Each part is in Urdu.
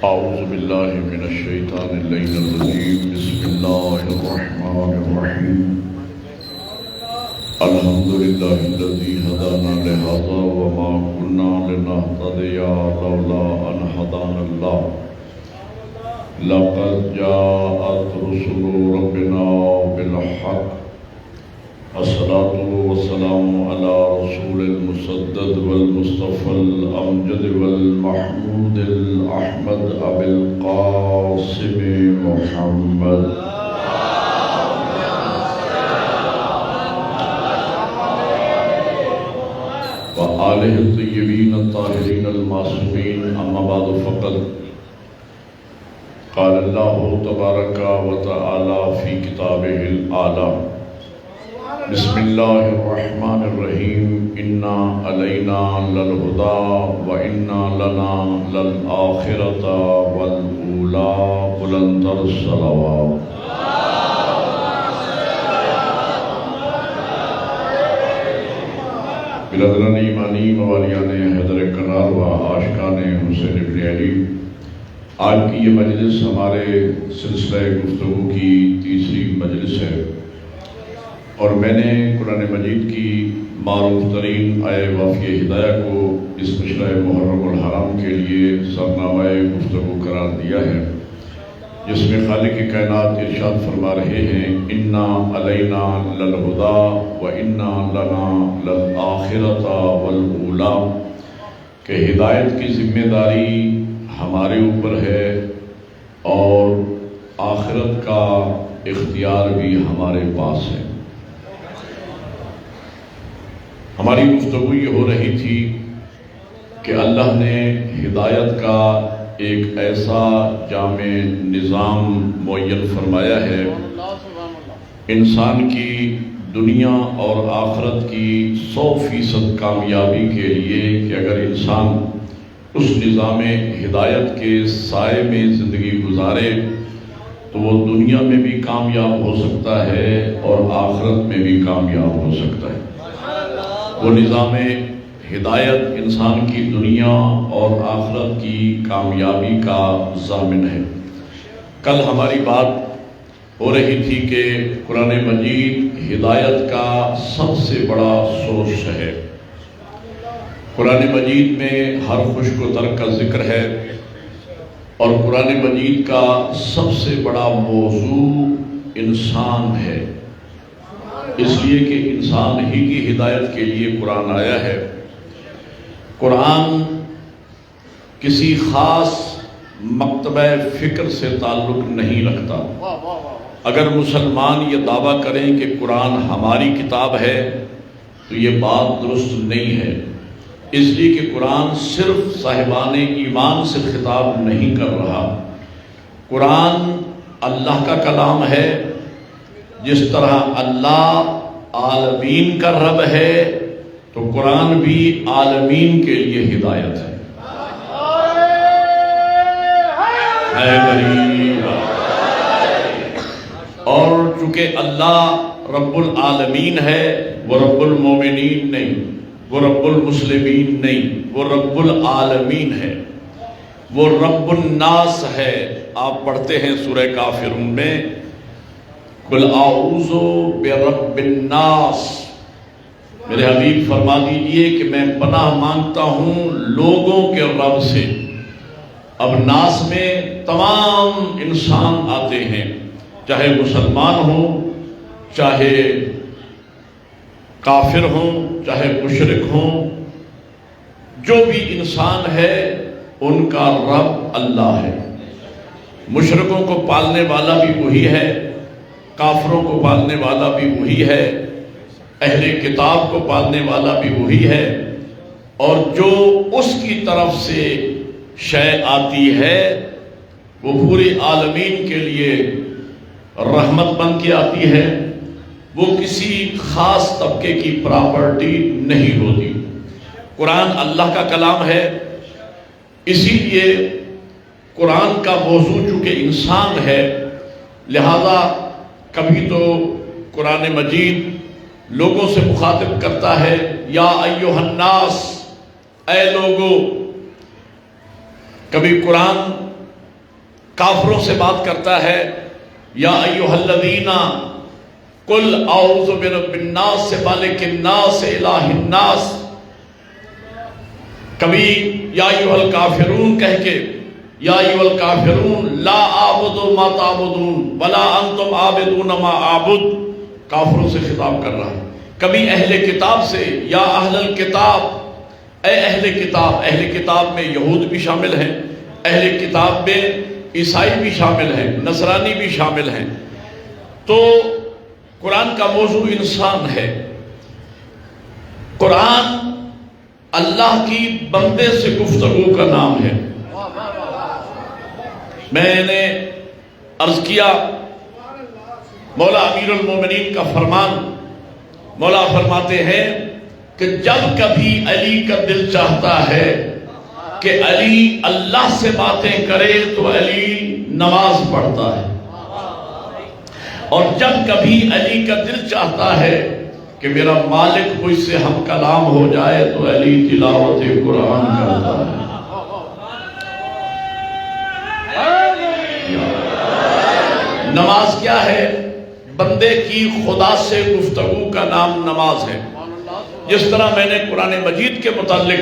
اعوذ باللہ من الشیطان اللعین الرجیم بسم اللہ الرحمن الرحیم الحمدللہ الذی ہدانا لہذا وما كنا لنہتدی لولا ان ہدانا اللہ لقد جاءت رسل ربنا بالحق الصلاة والسلام على رسول المسدد والمصطفى الأمجد والمحمود الأحمد أبي القاسم محمد وآله الطيبين الطاهرين المعصومين أما بعد فقد قال الله تبارك وتعالى في كتابه الأعلى بسم اللہ الرحمن الرحیم انا علینا للہدی و انا لنا للآخرۃ والأولی بلند الصلوات برادران ایمانی موالیان حیدر کنار و عاشقان حسین ابن علی، آج کی یہ مجلس ہمارے سلسلہ گفتگو کی تیسری مجلس ہے اور میں نے قرآن مجید کی معروف ترین آیہ وافیہ ہدایہ کو اس مشرع محرم الحرام کے لیے سرنامہ گفتگو قرار دیا ہے، جس میں خالق کائنات ارشاد فرما رہے ہیں انا علینا للہدی و انا لنا للآخرۃ والأولی، کہ ہدایت کی ذمہ داری ہمارے اوپر ہے اور آخرت کا اختیار بھی ہمارے پاس ہے۔ ہماری گفتگو یہ ہو رہی تھی کہ اللہ نے ہدایت کا ایک ایسا جامع نظام معین فرمایا ہے انسان کی دنیا اور آخرت کی 100% کامیابی کے لیے کہ اگر انسان اس نظام ہدایت کے سائے میں زندگی گزارے تو وہ دنیا میں بھی کامیاب ہو سکتا ہے اور آخرت میں بھی کامیاب ہو سکتا ہے۔ وہ نظام ہدایت انسان کی دنیا اور آخرت کی کامیابی کا ضامن ہے۔ کل ہماری بات ہو رہی تھی کہ قرآن مجید ہدایت کا سب سے بڑا سورس ہے۔ قرآن مجید میں ہر خشک و تر کا ذکر ہے اور قرآن مجید کا سب سے بڑا موضوع انسان ہے، اس لیے کہ انسان ہی کی ہدایت کے لیے قرآن آیا ہے۔ قرآن کسی خاص مکتبہ فکر سے تعلق نہیں رکھتا۔ اگر مسلمان یہ دعویٰ کریں کہ قرآن ہماری کتاب ہے تو یہ بات درست نہیں ہے، اس لیے کہ قرآن صرف صاحبان ایمان سے خطاب نہیں کر رہا۔ قرآن اللہ کا کلام ہے، جس طرح اللہ عالمین کا رب ہے تو قرآن بھی عالمین کے لیے ہدایت ہے۔ اور چونکہ اللہ رب العالمین ہے، وہ رب المومنین نہیں، وہ رب المسلمین نہیں، وہ رب العالمین ہے، وہ رب الناس ہے۔ آپ پڑھتے ہیں سورہ کافرون میں قل اعوذ برب الناس، میرے حبیب فرما دیجئے کہ میں پناہ مانگتا ہوں لوگوں کے رب سے۔ اب ناس میں تمام انسان آتے ہیں، چاہے مسلمان ہوں، چاہے کافر ہوں، چاہے مشرک ہوں، جو بھی انسان ہے ان کا رب اللہ ہے۔ مشرکوں کو پالنے والا بھی وہی ہے، کافروں کو پالنے والا بھی وہی ہے، اہل کتاب کو پالنے والا بھی وہی ہے، اور جو اس کی طرف سے شے آتی ہے وہ پورے عالمین کے لیے رحمت بن کے آتی ہے، وہ کسی خاص طبقے کی پراپرٹی نہیں ہوتی۔ قرآن اللہ کا کلام ہے، اسی لیے قرآن کا موضوع چونکہ انسان ہے، لہذا کبھی تو قرآن مجید لوگوں سے مخاطب کرتا ہے یا ایھا الناس، اے لوگو۔ کبھی قرآن کافروں سے بات کرتا ہے، یا ایھا الذین قل اعوذ برب الناس مالک الناس الہ الناس، کبھی یا ایھا الکافرون کہہ کے یا ایھا الکافرون لا اعبد ما تعبدون ولا انتم عابدون ما اعبد، کافروں سے خطاب کر رہا ہے۔ کبھی اہل کتاب سے، یا اہل الکتاب، اے اہل کتاب۔ اہل کتاب میں یہود بھی شامل ہیں، اہل کتاب میں عیسائی بھی شامل ہیں، نصرانی بھی شامل ہیں۔ تو قرآن کا موضوع انسان ہے۔ قرآن اللہ کی بندے سے گفتگو کا نام ہے۔ میں نے عرض کیا، مولا امیر المومنین کا فرمان، مولا فرماتے ہیں کہ جب کبھی علی کا دل چاہتا ہے کہ علی اللہ سے باتیں کرے تو علی نماز پڑھتا ہے، اور جب کبھی علی کا دل چاہتا ہے کہ میرا مالک مجھ سے ہم کلام ہو جائے تو علی تلاوت قرآن کرتا ہے۔ نماز کیا ہے؟ بندے کی خدا سے گفتگو کا نام نماز ہے۔ جس طرح میں نے قرآن مجید کے متعلق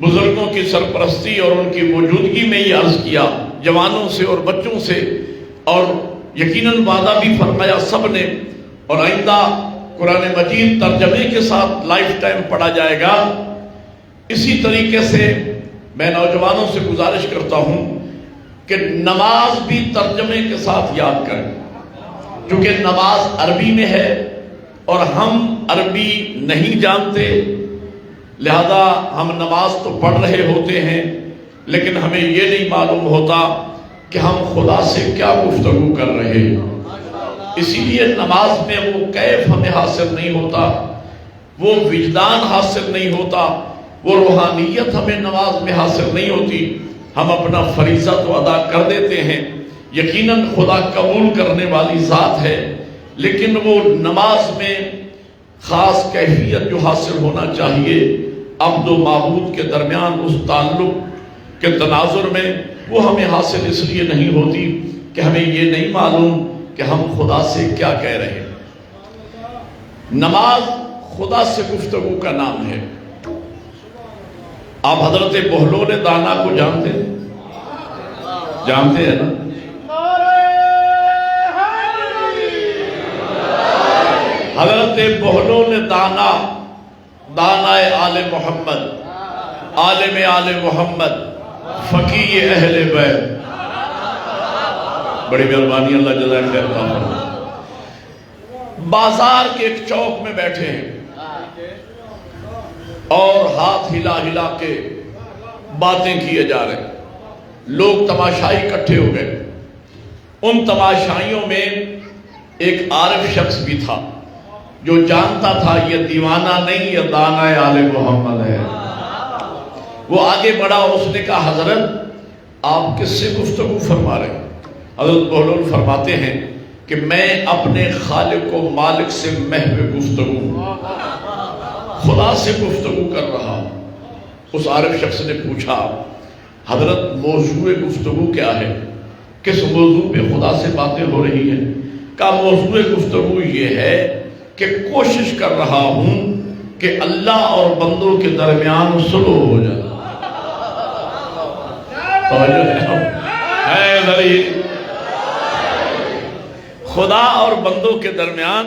بزرگوں کی سرپرستی اور ان کی موجودگی میں یہ عرض کیا، جوانوں سے اور بچوں سے، اور یقیناً وعدہ بھی فرمایا سب نے، اور آئندہ قرآن مجید ترجمے کے ساتھ لائف ٹائم پڑھا جائے گا۔ اسی طریقے سے میں نوجوانوں سے گزارش کرتا ہوں کہ نماز بھی ترجمے کے ساتھ یاد کریں، کیونکہ نماز عربی میں ہے اور ہم عربی نہیں جانتے، لہذا ہم نماز تو پڑھ رہے ہوتے ہیں لیکن ہمیں یہ نہیں معلوم ہوتا کہ ہم خدا سے کیا گفتگو کر رہے ہیں۔ اسی لیے نماز میں وہ کیف ہمیں حاصل نہیں ہوتا، وہ وجدان حاصل نہیں ہوتا، وہ روحانیت ہمیں نماز میں حاصل نہیں ہوتی۔ ہم اپنا فریضہ تو ادا کر دیتے ہیں، یقیناً خدا قبول کرنے والی ذات ہے، لیکن وہ نماز میں خاص کیفیت جو حاصل ہونا چاہیے عبد و معبود کے درمیان اس تعلق کے تناظر میں، وہ ہمیں حاصل اس لیے نہیں ہوتی کہ ہمیں یہ نہیں معلوم کہ ہم خدا سے کیا کہہ رہے ہیں۔ نماز خدا سے گفتگو کا نام ہے۔ آپ حضرت بہلول دانا کو جانتے ہیں نا؟ حضرت بہلول دانا، دانائے آل محمد، عالم آل محمد، فقیہ اہل بیت، بڑی مہربانی، اللہ جزائے خیر فرمائے۔ بازار کے ایک چوک میں بیٹھے ہیں اور ہاتھ ہلا ہلا کے باتیں کیے جا رہے ہیں، لوگ تماشائی اکٹھے ہو گئے۔ ان تماشائیوں میں ایک عارف شخص بھی تھا جو جانتا تھا یہ دیوانہ نہیں، یہ دانا آل محمد ہے۔ وہ آگے بڑھا اور اس نے کہا، حضرت آپ کس سے گفتگو فرما رہے ہیں؟ حضرت بہلول فرماتے ہیں کہ میں اپنے خالق و مالک سے محو گفتگو، خدا سے گفتگو کر رہا ہوں۔ اس عارف شخص نے پوچھا، حضرت موضوع گفتگو کیا ہے؟ کس موضوع پہ خدا سے باتیں ہو رہی ہیں؟ کہا موضوع گفتگو یہ ہے کہ کوشش کر رہا ہوں کہ اللہ اور بندوں کے درمیان صلح ہو جائے۔ خدا اور بندوں کے درمیان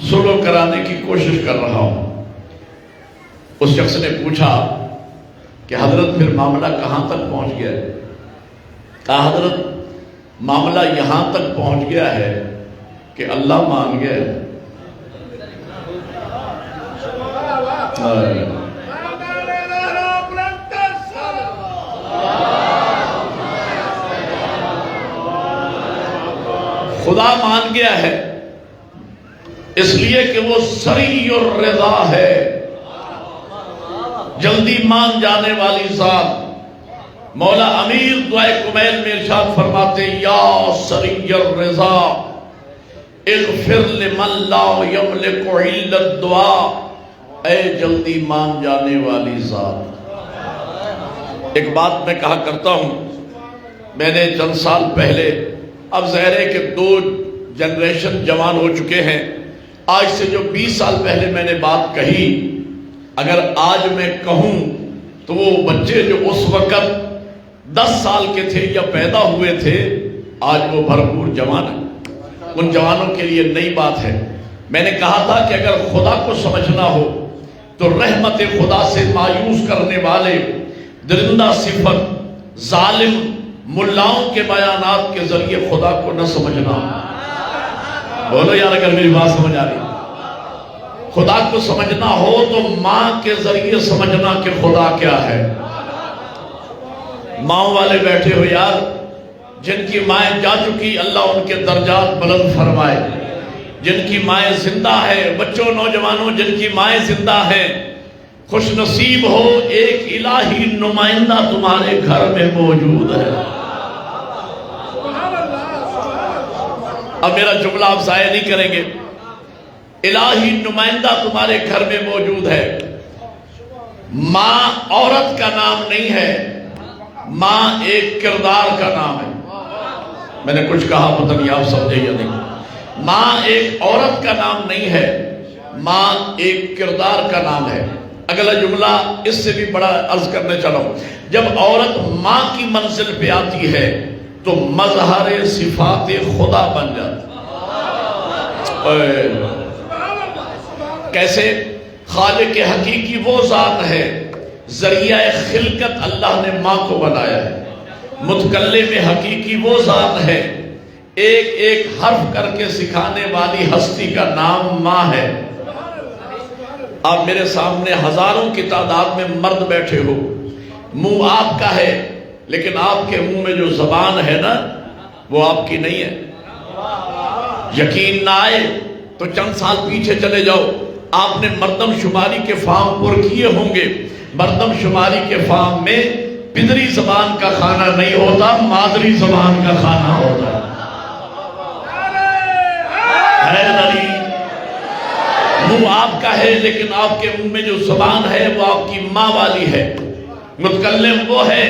صلح کرانے کی کوشش کر رہا ہوں۔ اس شخص نے پوچھا کہ حضرت پھر معاملہ کہاں تک پہنچ گیا ہے؟ کہا حضرت معاملہ یہاں تک پہنچ گیا ہے کہ اللہ مان گیا ہے۔ خدا مان گیا ہے اس لیے کہ وہ سری الرضا ہے، جلدی مان جانے والی ذات۔ مولا امیر دعائے کمیل میں ارشاد فرماتے، یا سری الرضا اغفر لمن لا یملک الا الدعاء، اے جلدی مان جانے والی ذات۔ ایک بات میں کہا کرتا ہوں میں نے چند سال پہلے، اب ظاہر ہے کہ 2 جنریشن جوان ہو چکے ہیں، آج سے جو 20 سال پہلے میں نے بات کہی، اگر آج میں کہوں تو وہ بچے جو اس وقت 10 سال کے تھے یا پیدا ہوئے تھے، آج وہ بھرپور جوان ہیں۔ ان جوانوں کے لیے نئی بات ہے۔ میں نے کہا تھا کہ اگر خدا کو سمجھنا ہو تو رحمت خدا سے مایوس کرنے والے درندہ صفت ظالم ملاؤں کے بیانات کے ذریعے خدا کو نہ سمجھنا۔ بولو یار اگر میری بات سمجھ آ رہی۔ خدا کو سمجھنا ہو تو ماں کے ذریعے سمجھنا کہ خدا کیا ہے۔ ماں والے بیٹھے ہو یار، جن کی مائیں جا چکی، اللہ ان کے درجات بلند فرمائے۔ جن کی مائیں زندہ ہے، بچوں نوجوانوں جن کی مائیں زندہ ہیں، خوش نصیب ہو، ایک الہی نمائندہ تمہارے گھر میں موجود ہے۔ اب میرا جملہ آپ ضائع نہیں کریں گے۔ الہی نمائندہ تمہارے گھر میں موجود ہے۔ ماں عورت کا نام نہیں ہے، ماں ایک کردار کا نام ہے۔ میں نے کچھ کہا پتہ نہیں آپ سمجھے یا نہیں۔ ماں ایک عورت کا نام نہیں ہے، ماں ایک کردار کا نام ہے۔ اگلا جملہ اس سے بھی بڑا عرض کرنے چلا ہوں۔ جب عورت ماں کی منزل پہ آتی ہے تو مظہر صفات خدا بن جاتی۔ کیسے؟ خالق حقیقی وہ ذات ہے، ذریعہ خلقت اللہ نے ماں کو بنایا ہے۔ متکلم حقیقی وہ ذات ہے، ایک ایک حرف کر کے سکھانے والی ہستی کا نام ماں ہے۔ آپ میرے سامنے ہزاروں کی تعداد میں مرد بیٹھے ہو، منہ آپ کا ہے لیکن آپ کے منہ میں جو زبان ہے نا وہ آپ کی نہیں ہے۔ یقین نہ آئے تو چند سال پیچھے چلے جاؤ، آپ نے مردم شماری کے فارم پر کیے ہوں گے۔ مردم شماری کے فارم میں پدری زبان کا کھانا نہیں ہوتا، مادری زبان کا کھانا ہوتا ہے۔ منہ آپ کا ہے لیکن آپ کے منہ میں جو زبان ہے وہ آپ کی ماں والی ہے۔ متکلم وہ ہے،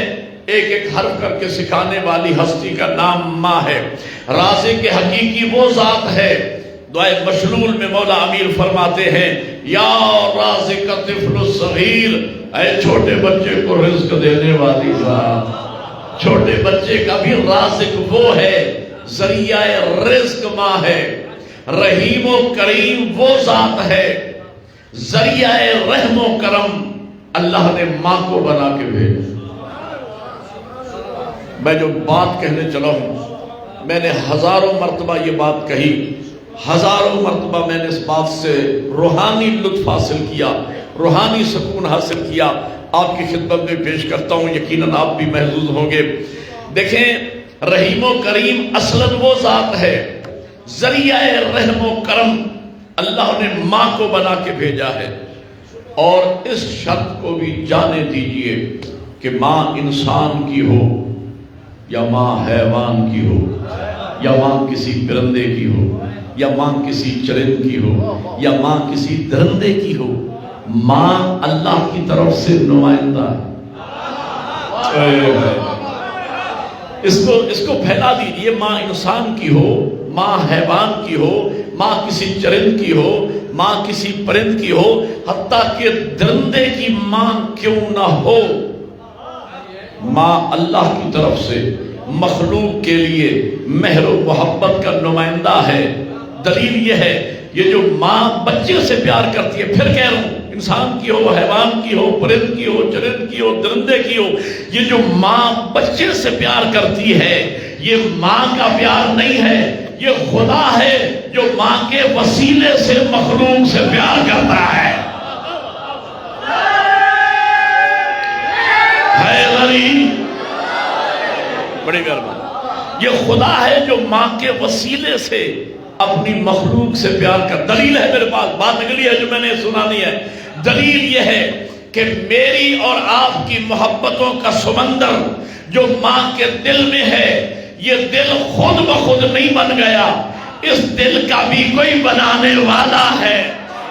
ایک ایک حرف کر کے سکھانے والی ہستی کا نام ماں ہے۔ رازق حقیقی وہ ذات ہے، دعائے مشلول میں مولا امیر فرماتے ہیں، یا رازق طفل الصغیر، اے چھوٹے بچے کو رزق دینے والی ذات۔ چھوٹے بچے کا بھی رازق وہ ہے، ذریعہ رزق ماں ہے۔ رحیم و کریم وہ ذات ہے، ذریعہ رحم و کرم اللہ نے ماں کو بنا کے بھیجا۔ میں جو بات کہنے چلا ہوں، میں نے ہزاروں مرتبہ یہ بات کہی، ہزاروں مرتبہ میں نے اس بات سے روحانی لطف حاصل کیا، روحانی سکون حاصل کیا۔ آپ کی خدمت میں پیش کرتا ہوں، یقیناً آپ بھی محظوظ ہوں گے۔ دیکھیں، رحیم و کریم اصلاً وہ ذات ہے، ذریعہ رحم و کرم اللہ نے ماں کو بنا کے بھیجا ہے۔ اور اس شرط کو بھی جانے دیجئے کہ ماں انسان کی ہو یا ماں حیوان کی ہو، یا ماں کسی پرندے کی ہو، یا ماں کسی چرند کی ہو، یا ماں کسی درندے کی ہو، ماں اللہ کی طرف سے نمائندہ ہے۔ اس کو پھیلا دیجئے، ماں انسان کی ہو، ماں حیوان کی ہو، ماں کسی چرند کی ہو، ماں کسی پرند کی ہو، حتیٰ کہ درندے کی ماں کیوں نہ ہو، ماں اللہ کی طرف سے مخلوق کے لیے مہر و محبت کا نمائندہ ہے۔ دلیل یہ ہے، یہ جو ماں بچے سے پیار کرتی ہے، پھر کہہ رہا ہوں، انسان کی ہو، حیوان کی ہو، پرند کی ہو، چرند کی ہو، درندے کی ہو، یہ جو ماں بچے سے پیار کرتی ہے، یہ ماں کا پیار نہیں ہے، یہ خدا ہے جو ماں کے وسیلے سے مخلوق سے پیار کرتا ہے۔ بڑی مہربانی، یہ خدا ہے جو ماں کے وسیلے سے اپنی مخلوق سے پیار کرتا۔ دلیل ہے میرے پاس، بات اگلی ہے جو میں نے سنانی ہے۔ دلیل یہ ہے کہ میری اور آپ کی محبتوں کا سمندر جو ماں کے دل میں ہے، یہ دل خود بخود نہیں بن گیا، اس دل کا بھی کوئی بنانے والا ہے،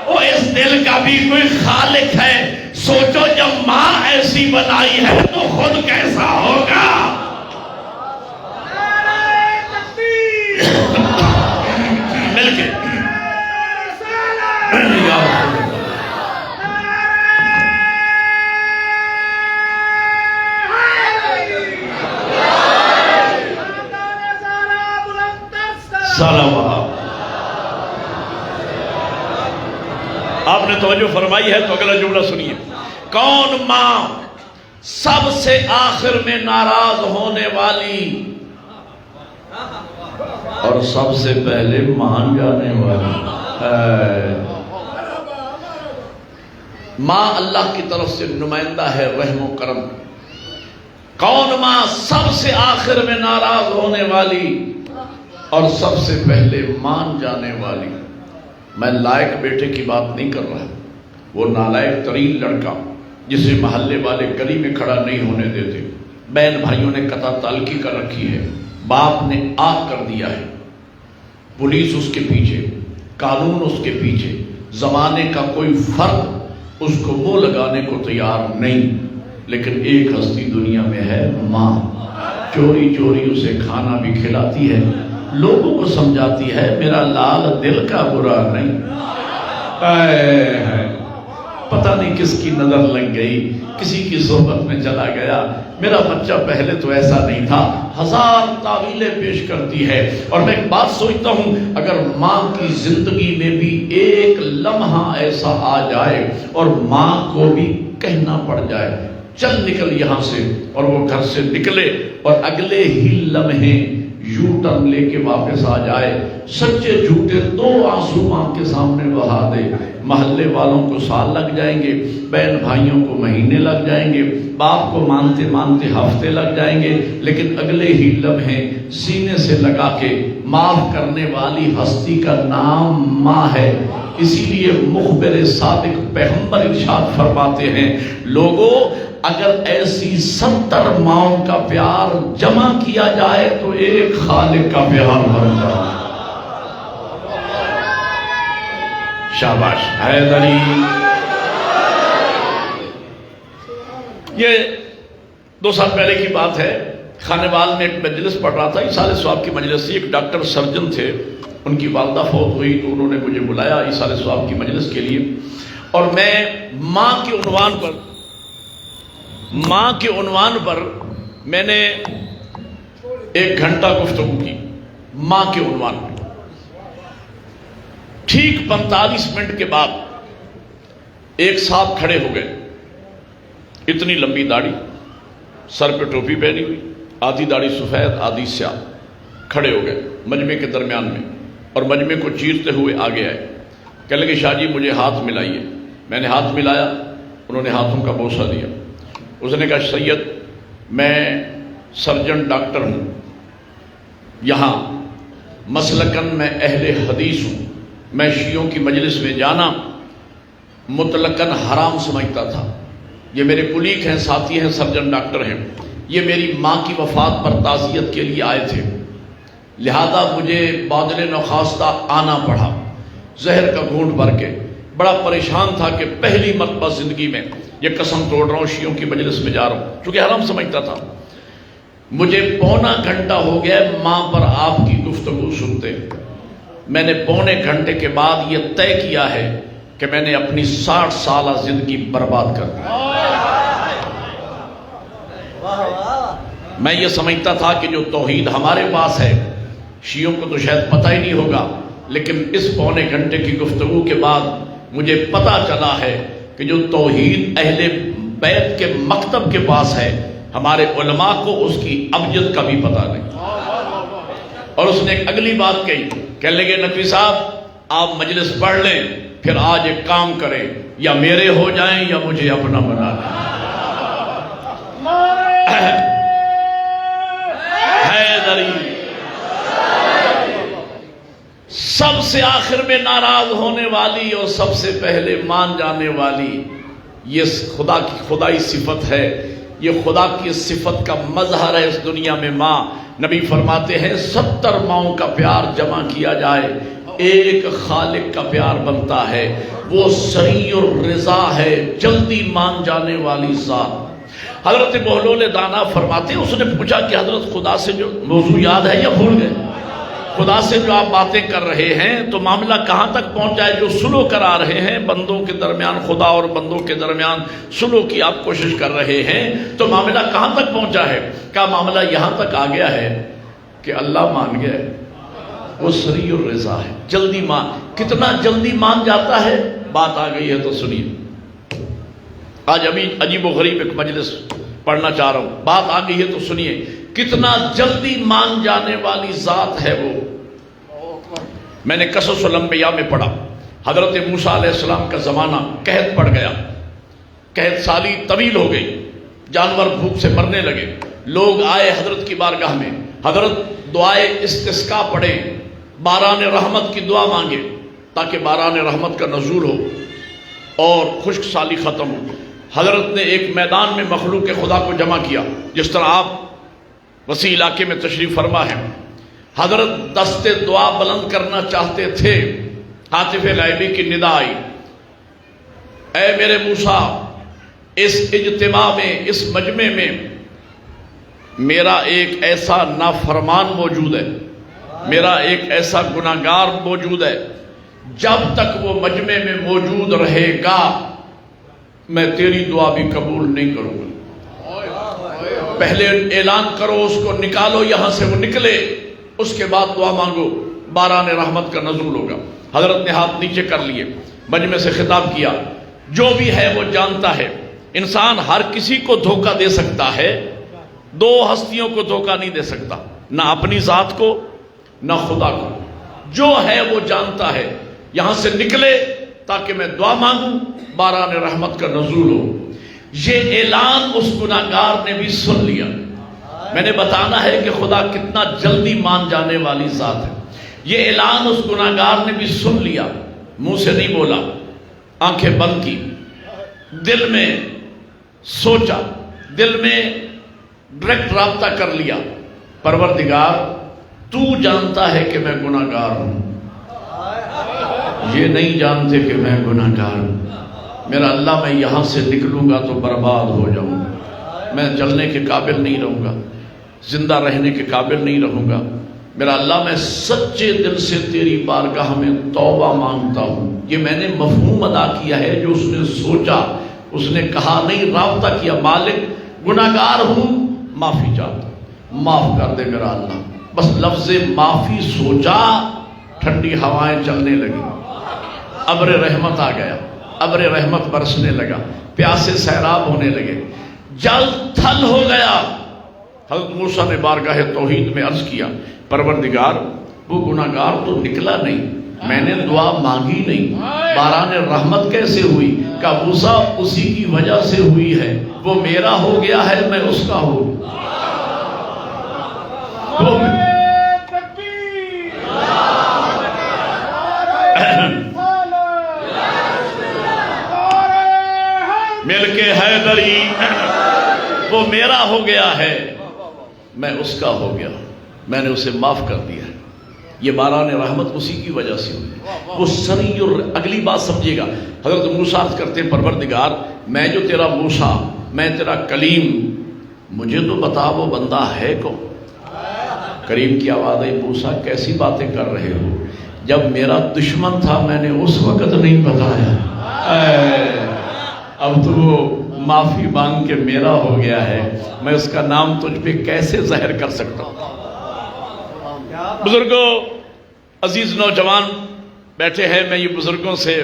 اور اس دل کا بھی کوئی خالق ہے۔ سوچو جب ماں ایسی بنائی ہے تو خود کیسا ہوگا۔ مل کے آپ نے توجہ فرمائی ہے تو اگلا جملہ سنیے. کون ماں سب سے آخر میں ناراض ہونے والی اور سب سے پہلے مان جانے والی؟ ماں اللہ کی طرف سے نمائندہ ہے رحم و کرم. کون ماں سب سے آخر میں ناراض ہونے والی اور سب سے پہلے مان جانے والی؟ میں لائق بیٹے کی بات نہیں کر رہا، وہ نالائق ترین لڑکا جسے محلے والے گلی میں کھڑا نہیں ہونے دیتے، بہن بھائیوں نے قطع تعلقی کر رکھی ہے، باپ نے آگ کر دیا ہے، پولیس اس کے پیچھے، قانون اس کے پیچھے، زمانے کا کوئی فرد اس کو منہ لگانے کو تیار نہیں، لیکن ایک ہستی دنیا میں ہے ماں. چوری چوری اسے کھانا بھی کھلاتی ہے، لوگوں کو سمجھاتی ہے میرا لال دل کا برا نہیں. پتہ نہیں کس کی نظر لگ گئی، کسی کی صحبت میں چلا گیا، میرا بچہ پہلے تو ایسا نہیں تھا، ہزار تعویلیں پیش کرتی ہے. اور میں ایک بات سوچتا ہوں، اگر ماں کی زندگی میں بھی ایک لمحہ ایسا آ جائے اور ماں کو بھی کہنا پڑ جائے چل نکل یہاں سے، اور وہ گھر سے نکلے اور اگلے ہی لمحے یو ٹرن لے کے واپس آ جائے، سچے جھوٹے دو آنسو ماں کے سامنے بہا دے، محلے والوں کو سال لگ جائیں گے، بہن بھائیوں کو مہینے لگ جائیں گے، باپ کو مانتے مانتے ہفتے لگ جائیں گے، لیکن اگلے ہی لمحے سینے سے لگا کے معاف کرنے والی ہستی کا نام ماں ہے. اسی لیے مخبر صادق پیغمبر ارشاد فرماتے ہیں، لوگوں اگر ایسی 70 ماؤں کا پیار جمع کیا جائے تو ایک خالق کا پیار بن جائے. شاباش حیدری. یہ 2 سال پہلے کی بات ہے، خانوال میں ایک مجلس پڑھ رہا تھا، ایصال ثواب کی مجلس تھی. ایک ڈاکٹر سرجن تھے، ان کی والدہ فوت ہوئی تو انہوں نے مجھے بلایا ایصال ثواب کی مجلس کے لیے، اور میں ماں کے عنوان پر میں نے 1 گھنٹہ گفتگو کی. ماں کے عنوان پر ٹھیک 45 منٹ کے بعد ایک صاحب کھڑے ہو گئے، اتنی لمبی داڑھی، سر پہ ٹوپی پہنی ہوئی، آدھی داڑھی سفید آدھی سیاہ، کھڑے ہو گئے مجمع کے درمیان میں اور مجمع کو چیرتے ہوئے آگے آئے. کہنے لگے شاہ جی مجھے ہاتھ ملائیے. میں نے ہاتھ ملایا، انہوں نے ہاتھوں کا بوسہ دیا. اس نے کہا سید میں سرجن ڈاکٹر ہوں، یہاں مسلکن میں اہل حدیث ہوں، میں شیعوں کی مجلس میں جانا مطلقاً حرام سمجھتا تھا. یہ میرے کلیگ ہیں، ساتھی ہیں، سرجن ڈاکٹر ہیں، یہ میری ماں کی وفات پر تعزیت کے لیے آئے تھے، لہذا مجھے بادل نخواستہ آنا پڑا زہر کا گھونٹ بھر کے. بڑا پریشان تھا کہ پہلی مرتبہ زندگی میں یہ قسم توڑ رہا ہوں شیعوں کی مجلس میں جا رہا ہوں، چونکہ حرام سمجھتا تھا. مجھے 1.25 گھنٹہ ہو گیا ماں پر آپ کی گفتگو سنتے. میں نے 1.25 گھنٹے کے بعد یہ طے کیا ہے کہ میں نے اپنی 60 سالہ زندگی برباد کر دی. میں یہ سمجھتا تھا کہ جو توحید ہمارے پاس ہے شیعوں کو تو شاید پتہ ہی نہیں ہوگا، لیکن اس 1.25 گھنٹے کی گفتگو کے بعد مجھے پتہ چلا ہے کہ جو توحید اہل بیت کے مکتب کے پاس ہے ہمارے علماء کو اس کی ابجد کا بھی پتہ نہیں. اور اس نے ایک اگلی بات کہی، کہنے لگے نقوی صاحب آپ مجلس پڑھ لیں، پھر آج ایک کام کریں، یا میرے ہو جائیں یا مجھے اپنا بنا لیں. حیدری سب سے آخر میں ناراض ہونے والی اور سب سے پہلے مان جانے والی، یہ خدا کی خدائی صفت ہے، یہ خدا کی صفت کا مظہر ہے اس دنیا میں ماں. نبی فرماتے ہیں 70 ماؤں کا پیار جمع کیا جائے ایک خالق کا پیار بنتا ہے، وہ سریع الرضا ہے، جلدی مان جانے والی ذات. حضرت بہلول دانا فرماتے ہیں، اس نے پوچھا کہ حضرت خدا سے جو موضوع یاد ہے یا بھول گئے؟ خدا سے جو آپ باتیں کر رہے ہیں تو معاملہ کہاں تک پہنچا ہے؟ جو سلو کرا رہے ہیں بندوں کے درمیان، خدا اور بندوں کے درمیان سلو کی آپ کوشش کر رہے ہیں، تو معاملہ کہاں تک پہنچا ہے؟ کیا معاملہ یہاں تک آ گیا ہے کہ اللہ مان گیا ہے؟ وہ سریع الرضا ہے، جلدی مان۔ کتنا جلدی مان جاتا ہے؟ بات آ گئی ہے تو سنیے۔ آج ابھی عجیب و غریب ایک مجلس پڑھنا چاہ رہا ہوں، بات آ گئی ہے تو سنیے۔ کتنا جلدی مان جانے والی ذات ہے وہ۔ میں نے قصص الانبیاء میں پڑھا، حضرت موسیٰ علیہ السلام کا زمانہ قحط پڑ گیا، قحط سالی طویل ہو گئی، جانور بھوک سے مرنے لگے، لوگ آئے حضرت کی بارگاہ میں، حضرت دعائے استسقاء پڑھے، باران رحمت کی دعا مانگے تاکہ باران رحمت کا نزول ہو اور خشک سالی ختم ہو۔ حضرت نے ایک میدان میں مخلوق خدا کو جمع کیا، جس طرح آپ وسیع علاقے میں تشریف فرما ہے۔ حضرت دست دعا بلند کرنا چاہتے تھے، ہاتف غیبی کی ندا آئی، اے میرے موسیٰ، اس اجتماع میں، اس مجمع میں میرا ایک ایسا نافرمان موجود ہے، میرا ایک ایسا گناہگار موجود ہے، جب تک وہ مجمع میں موجود رہے گا میں تیری دعا بھی قبول نہیں کروں گا۔ پہلے اعلان کرو، اس کو نکالو یہاں سے، وہ نکلے، اس کے بعد دعا مانگو، باران رحمت کا نزول ہوگا۔ حضرت نے ہاتھ نیچے کر لیے، مجمع سے خطاب کیا، جو بھی ہے وہ جانتا ہے انسان ہر کسی کو دھوکہ دے سکتا ہے، دو ہستیوں کو دھوکہ نہیں دے سکتا، نہ اپنی ذات کو نہ خدا کو۔ جو ہے وہ جانتا ہے، یہاں سے نکلے تاکہ میں دعا مانگوں، باران رحمت کا نزول ہو۔ یہ اعلان اس گناہگار نے بھی سن لیا۔ میں نے بتانا ہے کہ خدا کتنا جلدی مان جانے والی ذات ہے۔ یہ اعلان اس گناہگار نے بھی سن لیا، منہ سے نہیں بولا، آنکھیں بند کی، دل میں سوچا، دل میں ڈائریکٹ رابطہ کر لیا، پروردگار تو جانتا ہے کہ میں گناہگار ہوں، یہ نہیں جانتے کہ میں گناہگار ہوں۔ میرا اللہ، میں یہاں سے نکلوں گا تو برباد ہو جاؤں گا، میں چلنے کے قابل نہیں رہوں گا، زندہ رہنے کے قابل نہیں رہوں گا۔ میرا اللہ، میں سچے دل سے تیری بارگاہ میں توبہ مانگتا ہوں۔ یہ میں نے مفہوم ادا کیا ہے جو اس نے سوچا، اس نے کہا نہیں، رابطہ کیا، مالک گناہگار ہوں، معافی چاہتا ہوں، معاف کر دے میرا اللہ۔ بس لفظ معافی سوچا، ٹھنڈی ہوائیں چلنے لگی، ابر رحمت آ گیا، ابر رحمت برسنے لگا، پیاسے سیراب ہونے لگے، جل تھل ہو گیا۔ حضرت موسیٰ نے بارگاہ توحید میں عرض کیا، پروردگار وہ گناہگار تو نکلا نہیں، میں نے دعا مانگی نہیں، باران رحمت کیسے ہوئی؟ کہ موسیٰ اسی کی وجہ سے ہوئی ہے، وہ میرا ہو گیا ہے، میں اس کا ہوں۔ مل کے حیدری، وہ میرا ہو گیا ہے، میں اس کا ہو گیا، میں نے اسے معاف کر دیا ہے۔ یہ باران رحمت اسی کی وجہ سے ہوئی۔ وہ سریع، اور اگلی بات سمجھیے گا، حضرت موسیٰ کرتے پروردگار میں جو تیرا موسیٰ، میں تیرا کلیم، مجھے تو بتا وہ بندہ ہے کون؟ کریم کی آواز آئی، موسیٰ کیسی باتیں کر رہے ہو؟ جب میرا دشمن تھا میں نے اس وقت نہیں بتایا، اب تو وہ معافی مانگ کے میرا ہو گیا ہے، میں اس کا نام تجھ پہ کیسے ظاہر کر سکتا ہوں؟ بزرگوں، عزیز نوجوان بیٹھے ہیں، میں یہ بزرگوں سے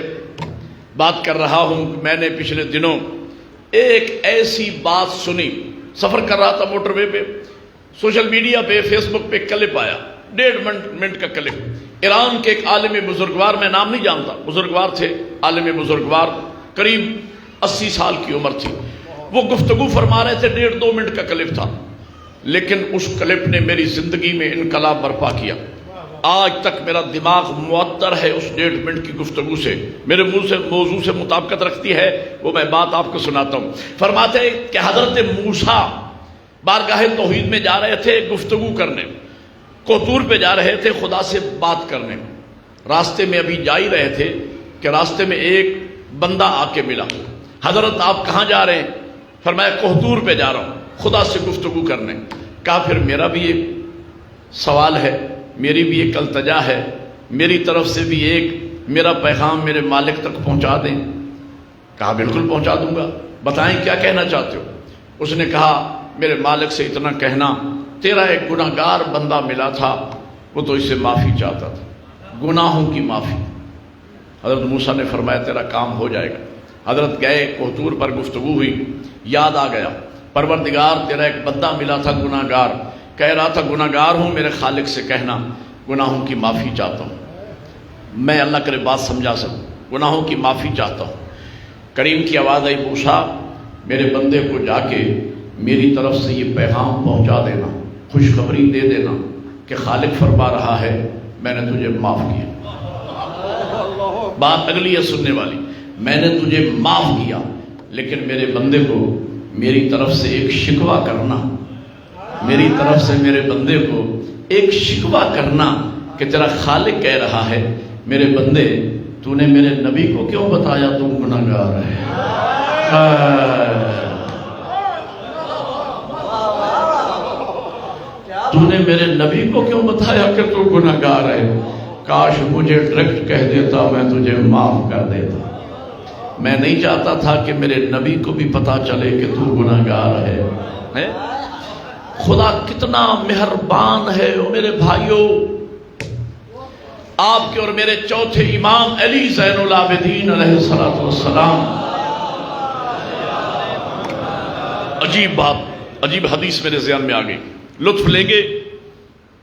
بات کر رہا ہوں۔ میں نے پچھلے دنوں ایک ایسی بات سنی، سفر کر رہا تھا موٹر وے پہ، سوشل میڈیا پہ، فیس بک پہ کلپ آیا، 1.5 منٹ کا کلپ۔ ایران کے ایک عالم بزرگوار، میں نام نہیں جانتا، بزرگوار تھے، عالم بزرگوار، قریب 80 سال کی عمر تھی، وہ گفتگو فرما رہے تھے، 1.5-2 منٹ کا کلپ تھا، لیکن اس کلپ نے میری زندگی میں انقلاب برپا کیا۔ آج تک میرا دماغ معطر ہے اس 1.5 منٹ کی گفتگو سے، میرے منہ سے موضوع سے مطابقت رکھتی ہے، وہ میں بات آپ کو سناتا ہوں۔ فرماتے ہیں کہ حضرت موسیٰ بارگاہ توحید میں جا رہے تھے گفتگو کرنے، کوطور پہ جا رہے تھے خدا سے بات کرنے، راستے میں ابھی جا ہی رہے تھے کہ راستے میں ایک بندہ آ کے ملا۔ حضرت آپ کہاں جا رہے ہیں؟ فرمایا کوطور پہ جا رہا ہوں خدا سے گفتگو کرنے۔ کہا پھر میرا بھی ایک سوال ہے، میری بھی ایک التجا ہے، میری طرف سے بھی ایک میرا پیغام میرے مالک تک پہنچا دیں۔ کہا بالکل پہنچا دوں گا، بتائیں کیا کہنا چاہتے ہو؟ اس نے کہا میرے مالک سے اتنا کہنا، تیرا ایک گناہگار بندہ ملا تھا، وہ تو اس سے معافی چاہتا تھا، گناہوں کی معافی۔ حضرت موسیٰ نے فرمایا تیرا کام ہو جائے گا۔ حضرت گئے، کوہ پر گفتگو ہوئی، یاد آ گیا پروردگار تیرا ایک بندہ ملا تھا گناہگار، کہہ رہا تھا گناہگار ہوں، میرے خالق سے کہنا گناہوں کی معافی چاہتا ہوں، میں اللہ کرے بات سمجھا سکوں، گناہوں کی معافی چاہتا ہوں۔ کریم کی آواز آئی، موسیٰ میرے بندے کو جا کے میری طرف سے یہ پیغام پہنچا دینا، خوشخبری دے دینا کہ خالق فرما رہا ہے میں نے تجھے معاف کیا۔ بات اگلی ہے سننے والی، میں نے تجھے معاف کیا، لیکن میرے بندے کو میری طرف سے ایک شکوہ کرنا، میری طرف سے میرے بندے کو ایک شکوہ کرنا کہ تیرا خالق کہہ رہا ہے میرے بندے تو نے میرے نبی کو کیوں بتایا تو گناہگار ہے؟ تو نے میرے نبی کو کیوں بتایا کہ تو گناہگار ہے؟ کاش مجھے ڈائریکٹ کہہ دیتا، میں تجھے معاف کر دیتا۔ میں نہیں چاہتا تھا کہ میرے نبی کو بھی پتا چلے کہ تو گناہگار ہے۔ خدا کتنا مہربان ہے میرے بھائیوں۔ آپ کے اور میرے چوتھے امام علی زین العابدین علیہ السلام، عجیب بات، عجیب حدیث میرے ذہن میں آ گئی، لطف لیں گے۔